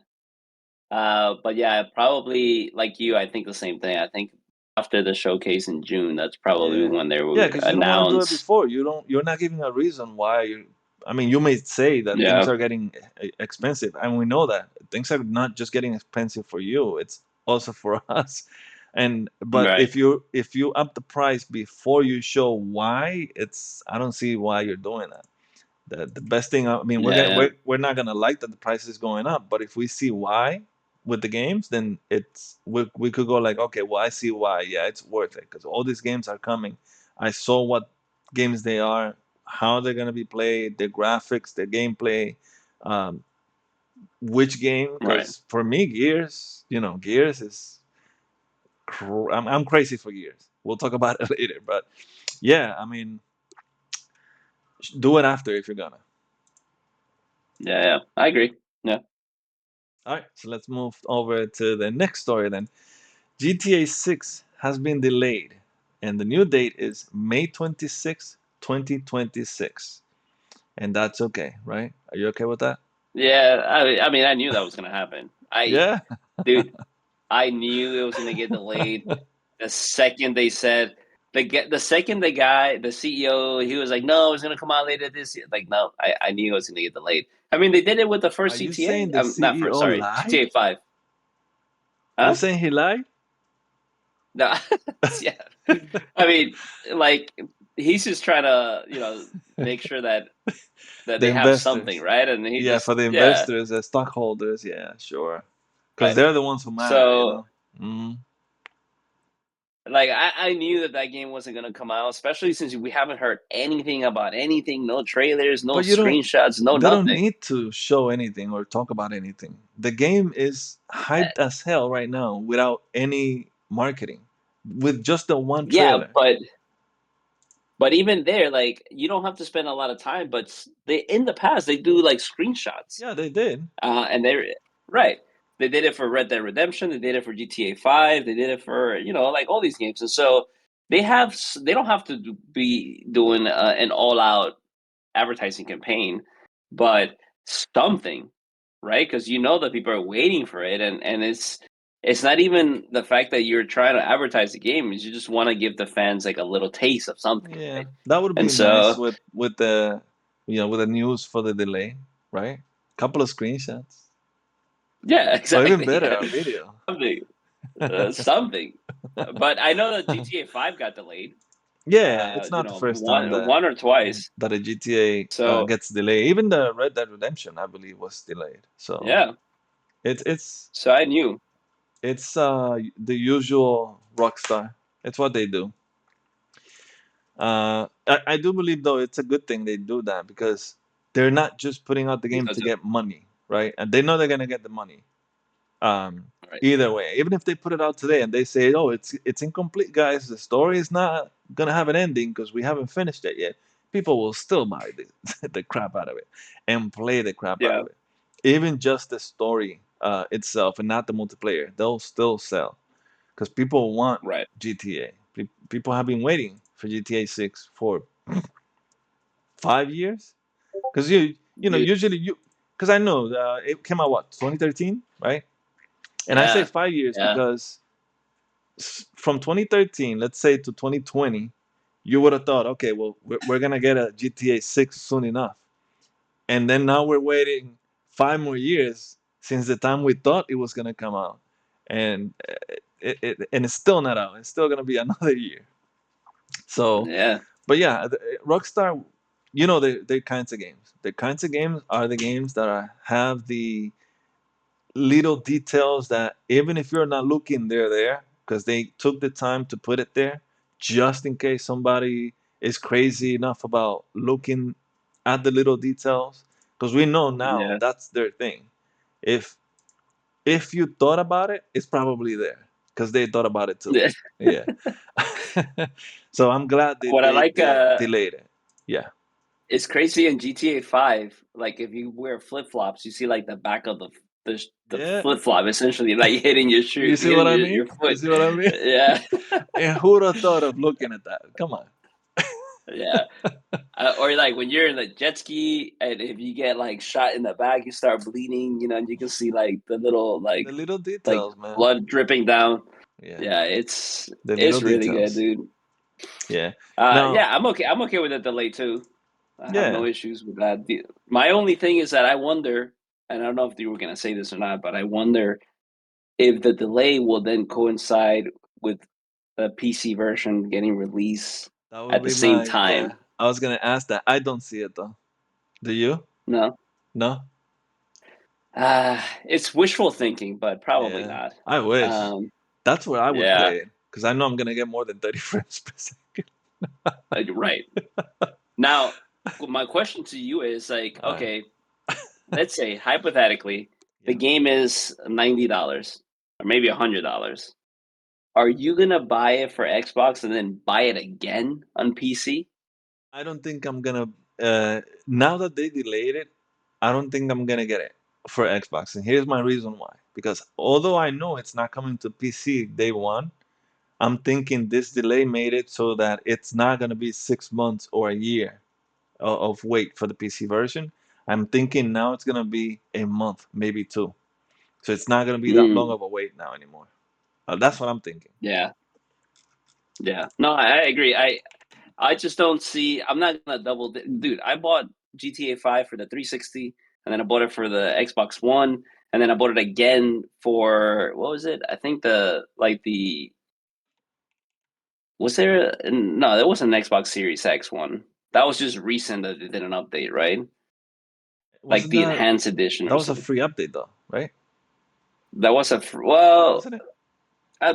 But yeah, probably like you, I think the same thing. I think after the showcase in June, that's probably Yeah, when they yeah, would because you don't want to do it announce. before. You don't. You're not giving a reason why. I mean, you may say that things Yeah, are getting expensive, and we know that things are not just getting expensive for you. It's also for us. And but right. if you up the price before you show why, I don't see why you're doing that. The best thing, I mean, Yeah, yeah. we're not gonna like that the price is going up, but if we see why with the games, then we could go like, okay, well, I see why. Yeah, it's worth it because all these games are coming. I saw what games they are, how they're gonna be played, their graphics, their gameplay, um, which game. Right. Because for me, Gears is I'm crazy for Gears. We'll talk about it later, but yeah, I mean, do it after if you're gonna. Yeah, yeah. I agree. Yeah. All right, so let's move over to the next story then. GTA 6 has been delayed, and the new date is May 26, 2026. And that's okay, right? Are you okay with that? Yeah, I mean, I knew that was gonna happen. Yeah. Dude, I knew it was gonna get delayed. The second they said the second the CEO, he was like, "No, it's gonna come out later this year." Like, no, I knew it was gonna get delayed. I mean, they did it with the Are first you GTA. saying the Not first, CEO sorry, lied? GTA 5. You're Huh? saying he lied? No, yeah. I mean, like he's just trying to, make sure that The they have something, investors. right? And he Yeah, just, for the yeah, investors, the stockholders. Yeah, sure. Because right. they're the ones who matter, you So know? Mm. like I knew that game wasn't gonna come out, especially since we haven't heard anything about anything, no trailers, no But you don't screenshots, no they don't nothing. need to show anything or talk about anything. The game is Uh, hyped as hell right now without any marketing, with just the one yeah, trailer. But even there, like you don't have to spend a lot of time. But they in the past they do like screenshots, Yeah, they did. and they're right. They did it for Red Dead Redemption. They did it for GTA 5. They did it for like all these games. And so they don't have to be doing an all out advertising campaign, but something, right? Because you know that people are waiting for it, and it's not even the fact that you're trying to advertise the game; is you just want to give the fans like a little taste of something, Yeah, right? that would And be nice so, with the with the news for the delay, right? Couple of screenshots, yeah, or even exactly, better, yeah, a video. something, something. But I know that GTA 5 got delayed, Yeah, it's not the first time one or twice. that a GTA So gets delayed. Even the Red Dead Redemption, I believe, was delayed. So yeah, it's it's so I knew it's the usual Rockstar. It's what they do. I do believe though it's a good thing they do that because they're not just putting out the think game so to too. get money, right? And they know they're gonna get the money. Um, Right? Either way, even if they put it out today and they say, "Oh, it's incomplete, guys. The story is not gonna have an ending because we haven't finished it yet," people will still buy the crap out of it and play the crap out Yeah, of it. Even just the story itself and not the multiplayer, they'll still sell because people want right. GTA. People have been waiting for GTA 6 for 5 years because Dude, usually because I know it came out what 2013, right? And I say yeah, 5 years yeah, because from 2013, let's say to 2020, you would have thought, okay, well, we're gonna get a GTA 6 soon enough, and then now we're waiting 5 more years since the time we thought it was gonna come out, and and it's still not out. It's still gonna be another year. So, yeah, but yeah, Rockstar, they kinds of games. The kinds of games are the games that have the little details that even if you're not looking, they're there because they took the time to put it there just in case somebody is crazy enough about looking at the little details because we know now yeah. that's their thing. If if you thought about it, it's probably there because they thought about it too. Yeah. So I'm glad What I like, they delayed it. Yeah. it's crazy in GTA 5. Like if you wear flip flops, you see like the back of the Yeah. flip flop essentially like hitting your You shoe, see what hitting I your mean? You foot. see what I mean? Yeah, And who would have thought of looking at that? Come on. yeah. Or like when you're in the jet ski, and if you get like shot in the back, you start bleeding. And you can see like the little The little like details, man. blood dripping down. Yeah, Yeah, the little it's really good, details. dude. Yeah. Now, Yeah, I'm okay. I'm okay with the delay too. I have yeah, no issues with that. My only thing is that I wonder, and I don't know if you were going to say this or not, but I wonder if the delay will then coincide with the PC version getting released that would at the be same my. Yeah, time. I was gonna ask that. I don't see it though. Do you? No, No. it's wishful thinking, but probably Yeah. not. I wish. Um, That's where I would yeah, play it because I know I'm gonna get more than 30 frames per second. right. Now, my question to you is like, All right. okay, let's say hypothetically, the Yeah. game is $90 or maybe $100. Are you gonna buy it for Xbox and then buy it again on PC? I don't think I'm gonna. Now that they delayed it, I don't think I'm gonna get it for Xbox. And here's my reason why. Because although I know it's not coming to PC day one, I'm thinking this delay made it so that it's not gonna be 6 months or a year of wait for the PC version. I'm thinking now it's gonna be a month, maybe two. So it's not gonna be that long Mm, of a wait now anymore. That's what I'm thinking. yeah, yeah. No, I agree. I just don't see. I'm not gonna dude. I bought GTA 5 for the 360, and then I bought it for the Xbox One, and then I bought it again for what was it? I think the was there? No, there wasn't an Xbox Series X one. That was just recent that they did an update, right? Like Wasn't the that enhanced edition that or was a something. free update though, right? That was well, Wasn't it?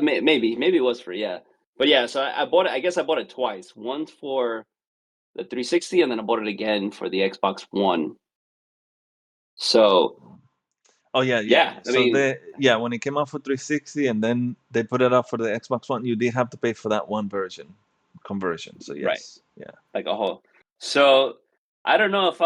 maybe it was free, yeah. But yeah, so I bought it. I guess I bought it twice. Once for the 360, and then I bought it again for the Xbox One. So Oh yeah, yeah. yeah, I So mean, when it came out for 360 and then they put it out for the Xbox One, you did have to pay for that one version. conversion. So right, yes, yeah. like a whole. So I don't know if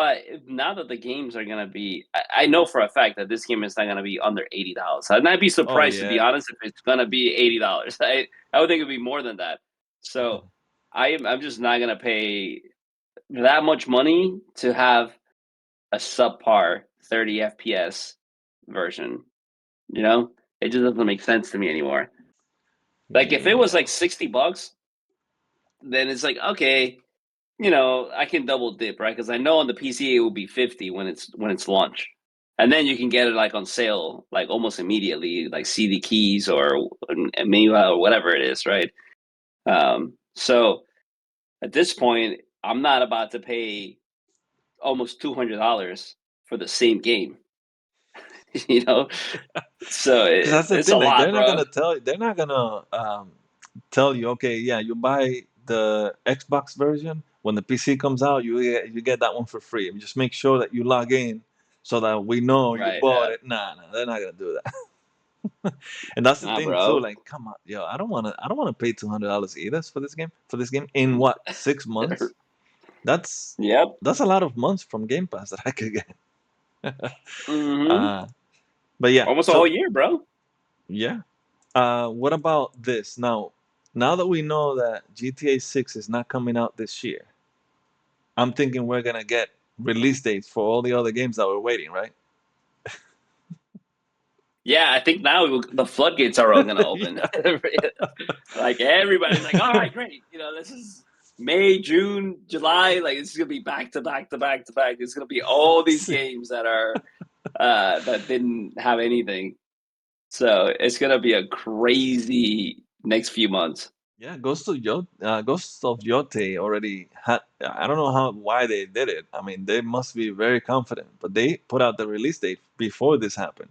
now that the games are gonna be, I know for a fact that this game is not gonna be under $80. I'd not be Oh surprised to be yeah. honest if it's gonna be $80. I would think it'd be more than that. So I'm just not gonna pay that much money to have a subpar 30 FPS version. You know, it just doesn't make sense to me anymore. Like if it was Yeah. like $60, then it's like okay, you know, I can double dip, right? Because I know on the PC it will be 50 when it's launch, and then you can get it like on sale, like almost immediately, like CD keys or Amiibo or whatever it is, right? So at this point, I'm not about to pay almost $200 for the same game, you know. So Because that's the it's a thing. Like lot, they're not bro. gonna tell you. They're not gonna tell you. Okay, yeah, you buy the Xbox version when the PC comes out. You get that one for free. Just make sure that you log in so that we know you Right? bought Yeah. it. Nah, nah, they're not gonna do that. And that's the Nah, thing too. bro. Like, come on, yo, I don't wanna pay $200 either for this game. For this game in what 6 months? That's Yep. that's a lot of months from Game Pass that I could get. Hmm. uh, but yeah, Almost a whole so year, bro. yeah. What about this? Now that we know that GTA 6 is not coming out this year, I'm thinking we're gonna get release dates for all the other games that we're waiting, right? Yeah, I think now the floodgates are all gonna open. Yeah. Like everybody's like, all right, great. You know, this is May, June, July. Like it's gonna be back to back to back to back. It's gonna be all these games that are that didn't have anything. So it's gonna be a crazy next few months. Yeah, Ghost of Yote already had. I don't know why they did it. I mean, they must be very confident, but they put out the release date before this happened,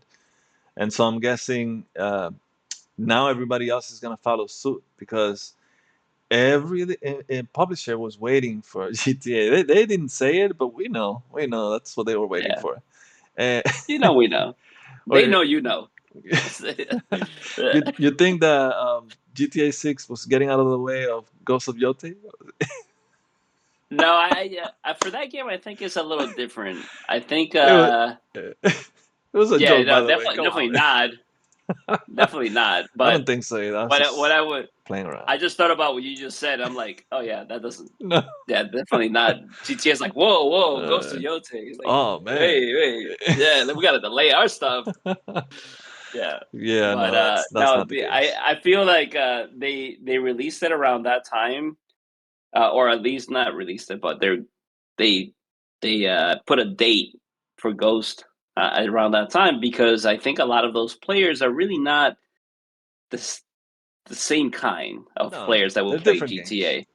and so I'm guessing now everybody else is gonna follow suit because every publisher was waiting for GTA. They didn't say it, but we know that's what they were waiting Yeah, for. Uh, you know, we know. or They know, you know. you think that GTA 6 was getting out of the way of Ghost of Yote? No, for that game, I think it's a little different. I think, It was it was a yeah, joke, by no, the way. definitely, Come on, definitely man. not, definitely not. I But don't think so. Either. I was what just I would, playing around. I just thought about what you just said. I'm like, oh yeah, that doesn't, No. yeah, definitely not. GTA is like, whoa, whoa, Ghost of Uh, Yote. He's like, oh man. wait, wait, yeah, then we got to delay our stuff. Yeah, Yeah, but no, that's no, not the case. I feel like they released it around that time, or at least not released it, but they they put a date for Ghost around that time because I think a lot of those players are really not the the same kind of No, players that will they're play different games. GTA.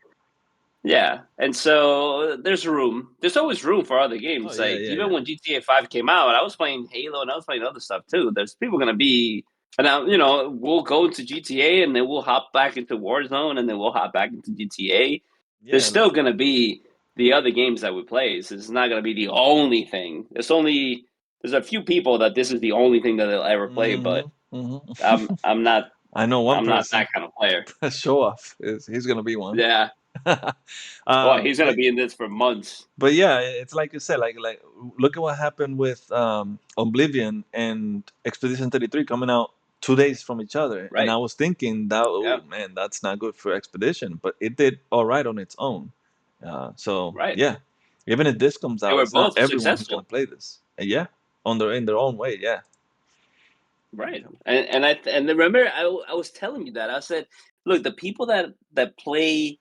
Yeah, and so there's room. There's always room for other Oh games. yeah, Like yeah, even yeah. when GTA 5 came out, I was playing Halo and I was playing other stuff too. There's people gonna be, and now you know we'll go into GTA and then we'll hop back into Warzone and then we'll hop back into GTA. There's Yeah, still like. gonna be the other games that we play. So it's not gonna be the only thing. There's a few people that this is the only thing that they'll ever play, but I'm not I know one I'm not person. that kind of player. Show off is he's gonna be one. Yeah. Well, uh, he's gonna but be in this for months. but yeah, it's like you said. Like look at what happened with Oblivion and Expedition 33 coming out 2 days from each other, and Right. I was thinking that Yeah. oh man, that's not good for Expedition, but it did all right on its own. So Right. yeah, even if this comes They out, were it's not both everyone who's gonna successful. play this. Yeah, in their own way. Yeah. Right. And remember I was telling you that. I said, look, the people that play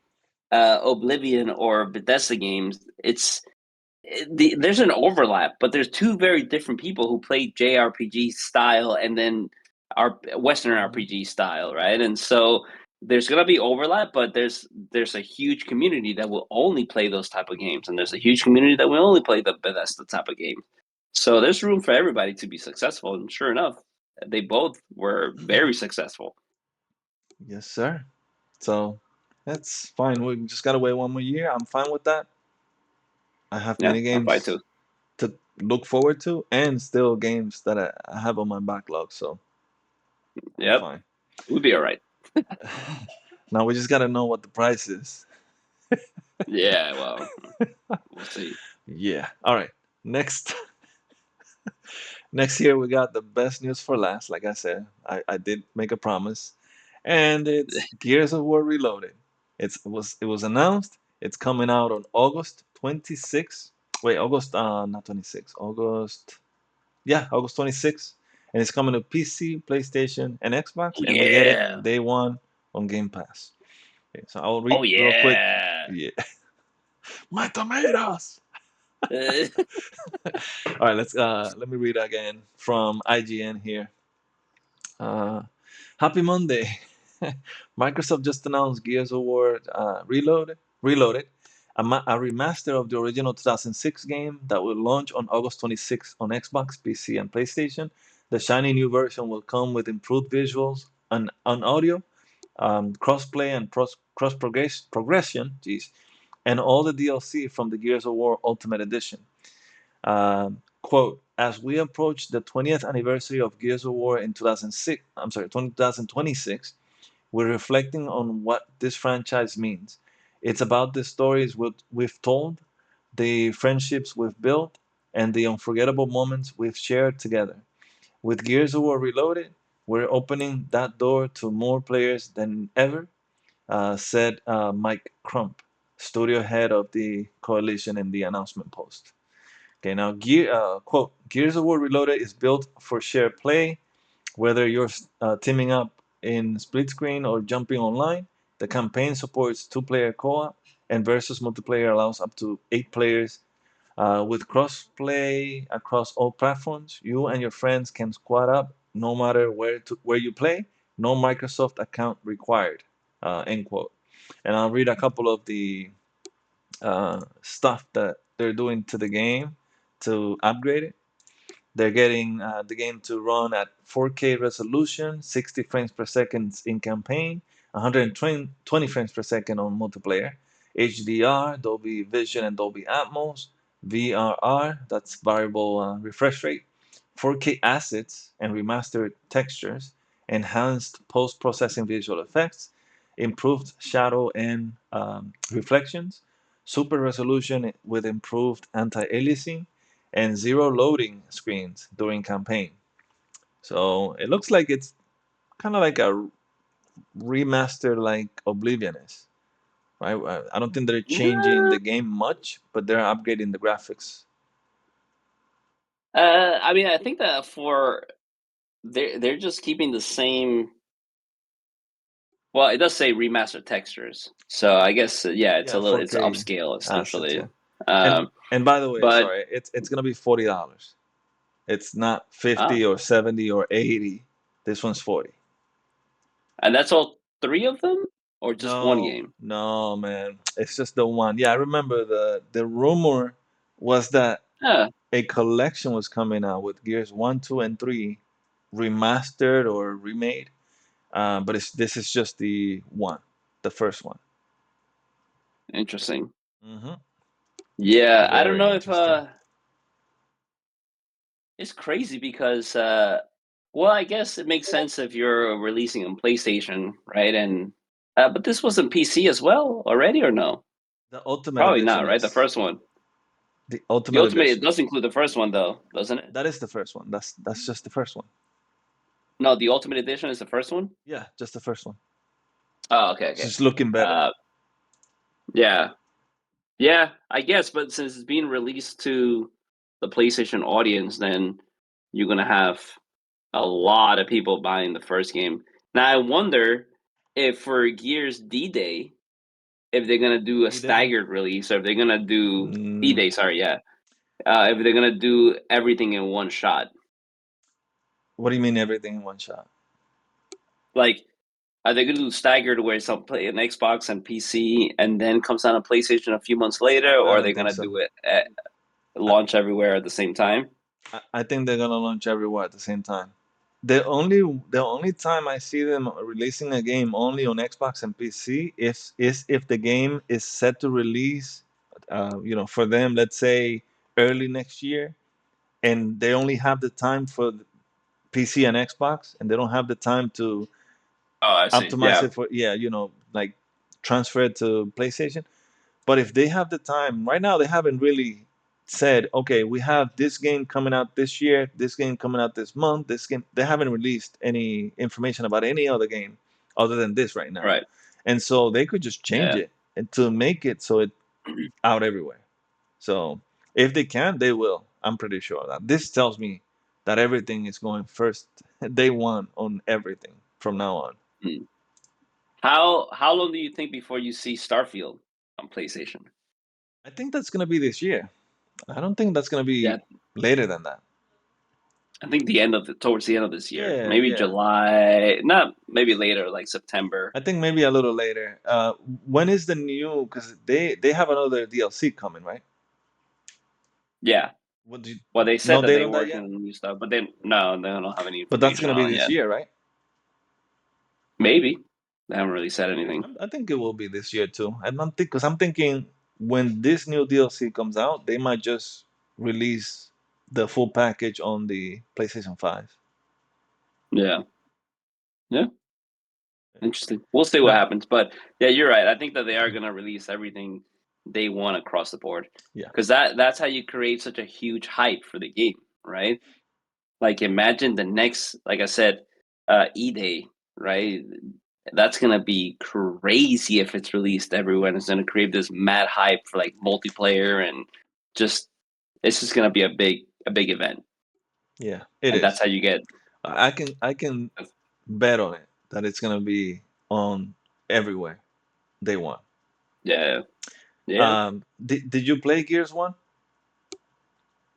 Oblivion or Bethesda games, there's an overlap, but there's two very different people who play JRPG style and then our Western Mhm. RPG style, right? And so there's gonna be overlap, but there's a huge community that will only play those type of games, and there's a huge community that will only play the Bethesda type of game. So there's room for everybody to be successful, and sure enough, they both were very successful. Yes, sir. So that's fine. We just gotta wait one more year. I'm fine with that. I have Yeah, many I'm fine too. games to look forward to, and still games that I have on my backlog. So I'm Yep, fine. we'll be all right. Now we just gotta know what the price is. Yeah, well, we'll see. Yeah. All right. Next, next here we got the best news for last. Like I said, I did make a promise, and it's Gears of War Reloaded. It was announced. It's coming out on August 26th. Wait, August not 26. August, yeah, August 26th, and it's coming to PC, PlayStation, and Xbox, Oh and we get it yeah. day one on Game Pass. Okay, so I'll read Oh real quick. yeah. Yeah, my tomatoes. Uh, All right, let me read again from IGN here. Uh, Happy Monday. Microsoft just announced Gears of War Reloaded, a remaster of the original 2006 game that will launch on August 26th on Xbox, PC, and PlayStation. The shiny new version will come with improved visuals and audio, crossplay and progression, geez, and all the DLC from the Gears of War Ultimate Edition. Quote, as we approach the 20th anniversary of Gears of War in 2006, I'm sorry, 2026, we're reflecting on what this franchise means. It's about the stories we've told, the friendships we've built, and the unforgettable moments we've shared together. With Gears of War Reloaded, we're opening that door to more players than ever, said Mike Crump, studio head of the coalition in the announcement post. Okay, now quote, Gears of War Reloaded is built for shared play, whether you're teaming up in split screen or jumping online. The campaign supports two-player co-op, and versus multiplayer allows up to 8 players. With cross-play across all platforms, you and your friends can squad up no matter where you play. No Microsoft account required. End quote. And I'll read a couple of the stuff that they're doing to the game to upgrade it. They're getting the game to run at 4K resolution, 60 frames per second in campaign, 120 frames per second on multiplayer, HDR, Dolby Vision, and Dolby Atmos, VRR, that's variable refresh rate, 4K assets and remastered textures, enhanced post processing visual effects, improved shadow and reflections, super resolution with improved anti aliasing, and zero loading screens during campaign. So it looks like it's kind of like a remaster like Oblivion is, right? I don't think they're changing nah. the game much, but they're upgrading the graphics. I mean, I think that for they're just keeping the same. Well, it does say remastered textures, so I guess yeah, it's a Yeah, little it's 4K upscale assets. essentially. Yeah, and Um, and by the way, but sorry, it's gonna be $40. It's not ah, 50 or 70 or 80. This one's 40. and that's all three of them, or just one No, game? no, man. It's just the one. Yeah, I remember the rumor was that Yeah, a collection was coming out with Gears 1, 2, and 3 remastered or remade. But this is just the one, the first one. interesting. Hmm. Yeah, I don't Very know if interesting. it's crazy because well, I guess it makes sense if you're releasing on PlayStation, right? And but this was on PC as well already, or no? The Ultimate Probably Edition not, right? The is first one. the The Ultimate Ultimate it Edition. does include the first one though, doesn't it? That is the first one. That's just the first one. No, the Ultimate Edition is the first one. Yeah, just the first one. Oh, okay, It's okay. just looking better. Uh, yeah, yeah, I guess. But since it's being released to the PlayStation audience, then you're gonna have a lot of people buying the first game. Now I wonder if for Gears D Day, if they're gonna do a D Day. staggered release, or if they're gonna do D Mm, Day. Sorry, yeah. If they're gonna do everything in one shot, what do you mean everything in one shot? like are they gonna do staggered where some play an Xbox and PC and then comes out on PlayStation a few months later, I or are don't they think gonna so. do it at I, launch everywhere at the same time? I think they're gonna launch everywhere at the same time. The only time I see them releasing a game only on Xbox and PC is if the game is set to release, for them, let's say early next year, and they only have the time for the PC and Xbox, and they don't have the time to Oh, I see. optimize Yeah. it for, yeah, like transfer it to PlayStation. But if they have the time, right now they haven't really said, okay, we have this game coming out this year, this game coming out this month, this game. They haven't released any information about any other game other than this right now, Right. and so they could just change Yeah. it and to make it so it out everywhere. So if they can, they will. I'm pretty sure that this tells me that everything is going first day one on everything from now on. Mm. How long do you think before you see Starfield on PlayStation? I think that's gonna be this year. I don't think that's gonna Yeah, be later than that. I think the end of the towards the end of this year, Yeah, maybe yeah. July, not maybe later, like September. I think maybe a little later. When is the new? Because they have another DLC coming, right? Yeah. What do you, Well, they said no that date they on were that working yet? on new stuff, but then no, they don't have any But that's information gonna be on it this yet. year, right? Maybe they haven't really said anything. I think it will be this year too. I don't think because I'm thinking when this new DLC comes out, they might just release the full package on the PlayStation 5. Yeah, yeah, interesting. We'll see what Now, happens, but yeah, you're right. I think that they are gonna release everything they want across the board yeah, because that's how you create such a huge hype for the game, right? Like imagine the next, like I said, E Day, right? That's gonna be crazy if it's released everywhere. It's gonna create this mad hype for like multiplayer and just it's just gonna be a big event, yeah, it and that's is. how you get. I can bet on it that it's gonna be on everywhere day one. Yeah, yeah, Did you play Gears One?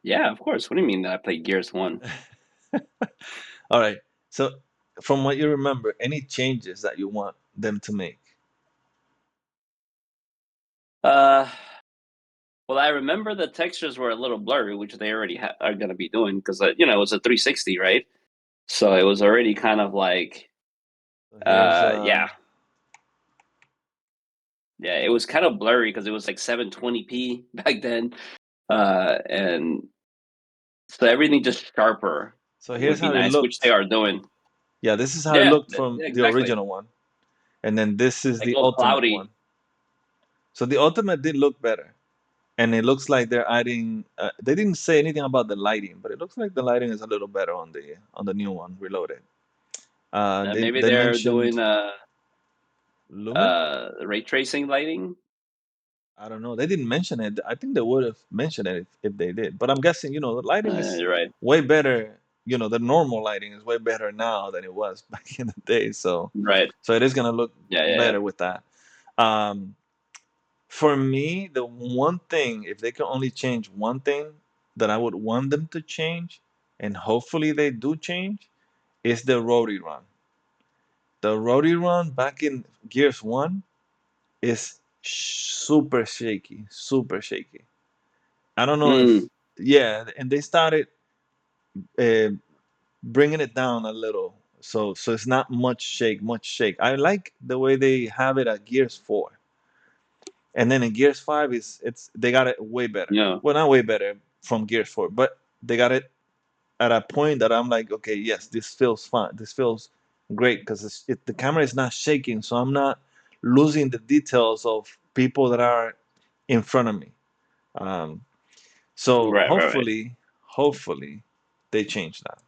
yeah. Of course. What do you mean that I played Gears One? All right. So, from what you remember, any changes that you want them to make? Uh, well, I remember the textures were a little blurry, which they already are gonna be doing because it was a 360, right? So it was already kind of like, So here's yeah, yeah, it was kind of blurry because it was like 720p back then, and so everything just sharper so here's would be how it nice, which they looked. are doing. Yeah, this is how it Yeah, looked from yeah, the exactly. original one, and then this is Like the all ultimate one. cloudy. So the ultimate did look better, and it looks like they're adding. They didn't say anything about the lighting, but it looks like the lighting is a little better on the new one, Reloaded. They Maybe they they're mentioned doing Lumen. ray tracing lighting. I don't know. They didn't mention it. I think they would have mentioned it if they did. But I'm guessing, the lighting is You're right. way better. The normal lighting is way better now than it was back in the day. Right. So it is gonna look Yeah, yeah, yeah. better with that. Um, for me, the one thing, if they can only change one thing that I would want them to change, and hopefully they do change, is the roadie run. The roadie run back in Gears One is super shaky, super shaky. I don't know if Mm, yeah, and they started uh, bringing it down a little, so it's not much shake. I like the way they have it at Gears Four, and then in Gears Five it's they got it way better. yeah. Well, not way better from Gears Four, but they got it at a point that I'm like, okay, yes, this feels fine. This feels great because the camera is not shaking, so I'm not losing the details of people that are in front of me. Um, so Right, right, right. hopefully, they change that.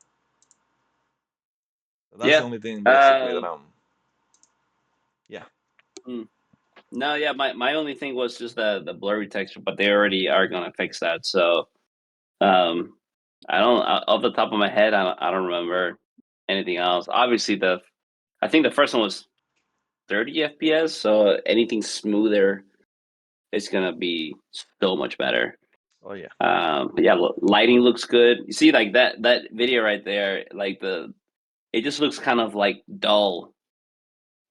So that's the Yeah. only thing basically that Um, I'm. Yeah. mm. No, yeah. My only thing was just the blurry texture, but they already are gonna fix that. So um, I don't off the top of my head, I don't remember anything else. Obviously, the I think the first one was 30 FPS, so anything smoother is gonna be so much better. Oh yeah. But yeah, lighting looks good. You see, like that video right there, like it just looks kind of like dull,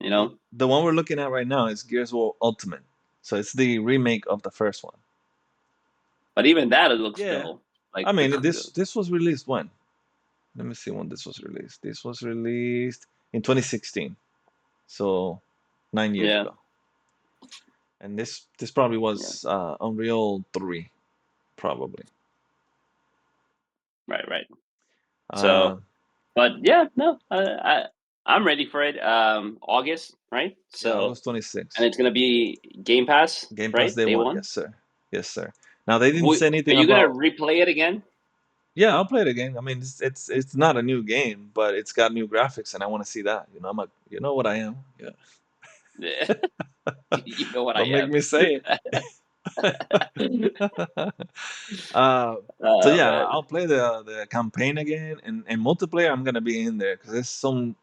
you Well, know. the one we're looking at right now is Gears of War Ultimate, so it's the remake of the first one. But even that, it looks Yeah. dull. Like I the mean, this was released when? Let me see when this was released. This was released in 2016, so 9 years yeah, ago. And this probably yeah, was Unreal 3, probably. right, right. Uh, So, but yeah, no, I'm ready for it. August, right? Yeah, So, August and 26th. it's gonna be Game Pass, Game Pass right? Day Day One. one. Yes, sir. Yes, sir. Now they didn't Who, say are anything you gonna about. replay it again? Yeah, I'll play it again. I mean, it's not a new game, but it's got new graphics, and I want to see that. You know, I'm a you know what I am. Yeah. You know what I Don't make am. me say it. uh, so Oh yeah, man. I'll play the campaign again, and multiplayer. I'm gonna be in there because there's some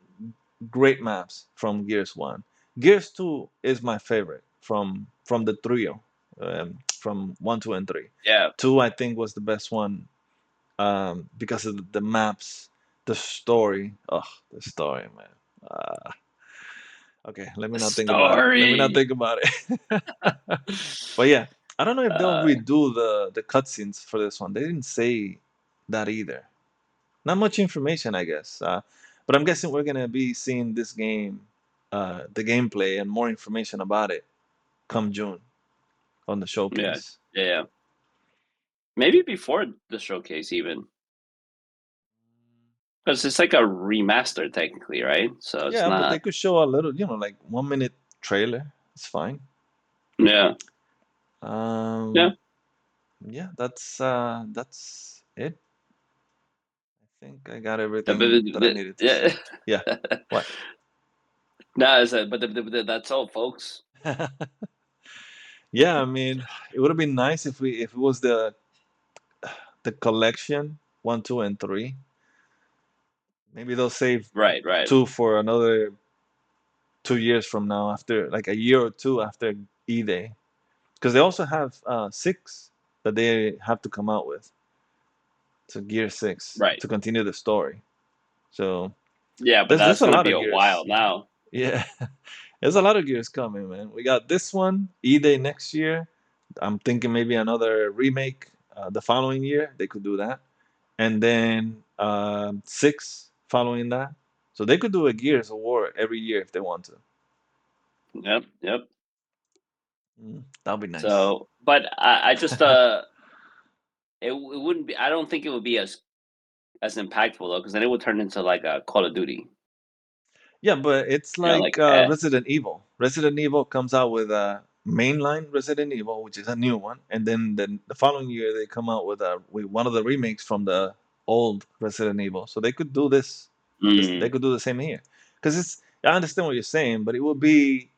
great maps from Gears One. Gears Two is my favorite from the trio, from one, two, and three. Yeah. Two, I think, was the best one because of the maps, the story. Oh, the story, man. Uh, okay, let me The not think about it. Let me not story. think about it. But yeah, I don't know if they'll Uh, redo the cutscenes for this one. They didn't say that either. Not much information, I guess. But I'm guessing we're gonna be seeing this game, the gameplay, and more information about it come June on the yeah. showcase. Yeah. Yeah. Maybe before the showcase even. Because it's like a remaster technically, right? So it's Yeah, but they not. could show a little, like 1 minute trailer. It's fine. Yeah. Yeah. Um, yeah, that's it. I think I got everything that I needed to Yeah. say. Yeah. What? No, it's but that's all, folks. Yeah, I mean, it would have been nice if it was the collection one, two, and three. Maybe they'll save Right. Right. two for another 2 years from now, after like a year or two after E Day, because they also have six that they have to come out with. So Gear Six Right. to continue the story. So Yeah, but there's that's a gonna lot be of a while gears. now. Yeah, there's a lot of gears coming, man. We got this one E Day next year. I'm thinking maybe another remake the following year. They could do that, and then six following that. So they could do a Gears of War every year if they want to. Yep. Yep. That'll be nice. So, but I just it wouldn't be. I don't think it would be as impactful though, because then it would turn into like a Call of Duty. Yeah, but it's You know, like like Resident Evil. Resident Evil comes out with a mainline Resident Evil, which is a new one, and then the following year they come out with one of the remakes from the old Resident Evil. So they could do this they mm, could do the same here. Because it's I understand what you're saying, but it would be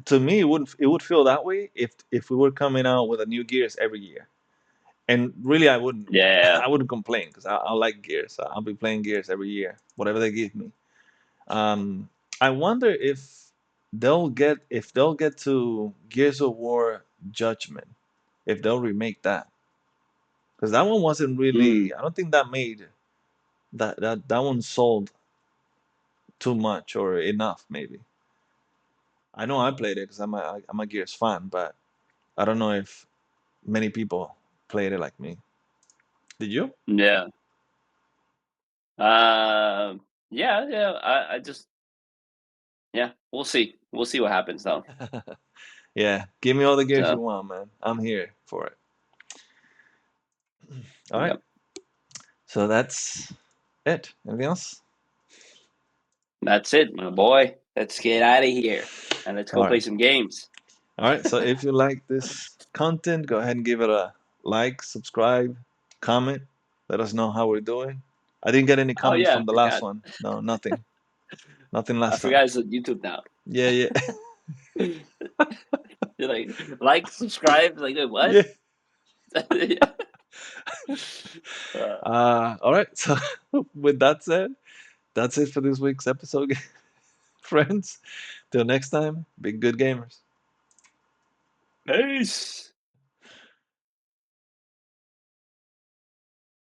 to me it would feel that way if we were coming out with a new Gears every year. And really, I wouldn't yeah. I wouldn't complain because I like Gears. I'll be playing Gears every year, whatever they give me. Um, I wonder if they'll get to Gears of War Judgment, if they'll remake that, because that one wasn't Mm, really. I don't think that made that one sold too much or enough. Maybe I know I played it because I'm a Gears fan, but I don't know if many people played it like me. Did you? yeah. Yeah. Yeah. I just yeah. We'll see. We'll see what happens though. Yeah, give me all the gears you So want, man. I'm here for it. All right, yep. so that's it. Anything else? That's it, my boy. Let's get out of here and let's All go play right. some games. All right. So if you like this content, go ahead and give it a like, subscribe, comment. Let us know how we're doing. I didn't get any Oh comments yeah, I from the last forgot. one. No, nothing. Nothing I last time. forgot it's on YouTube now. Yeah, yeah. You're like, subscribe. Like, what? Yeah. uh, All right. So with that said, that's it for this week's episode, friends. Till next time, be good gamers. peace.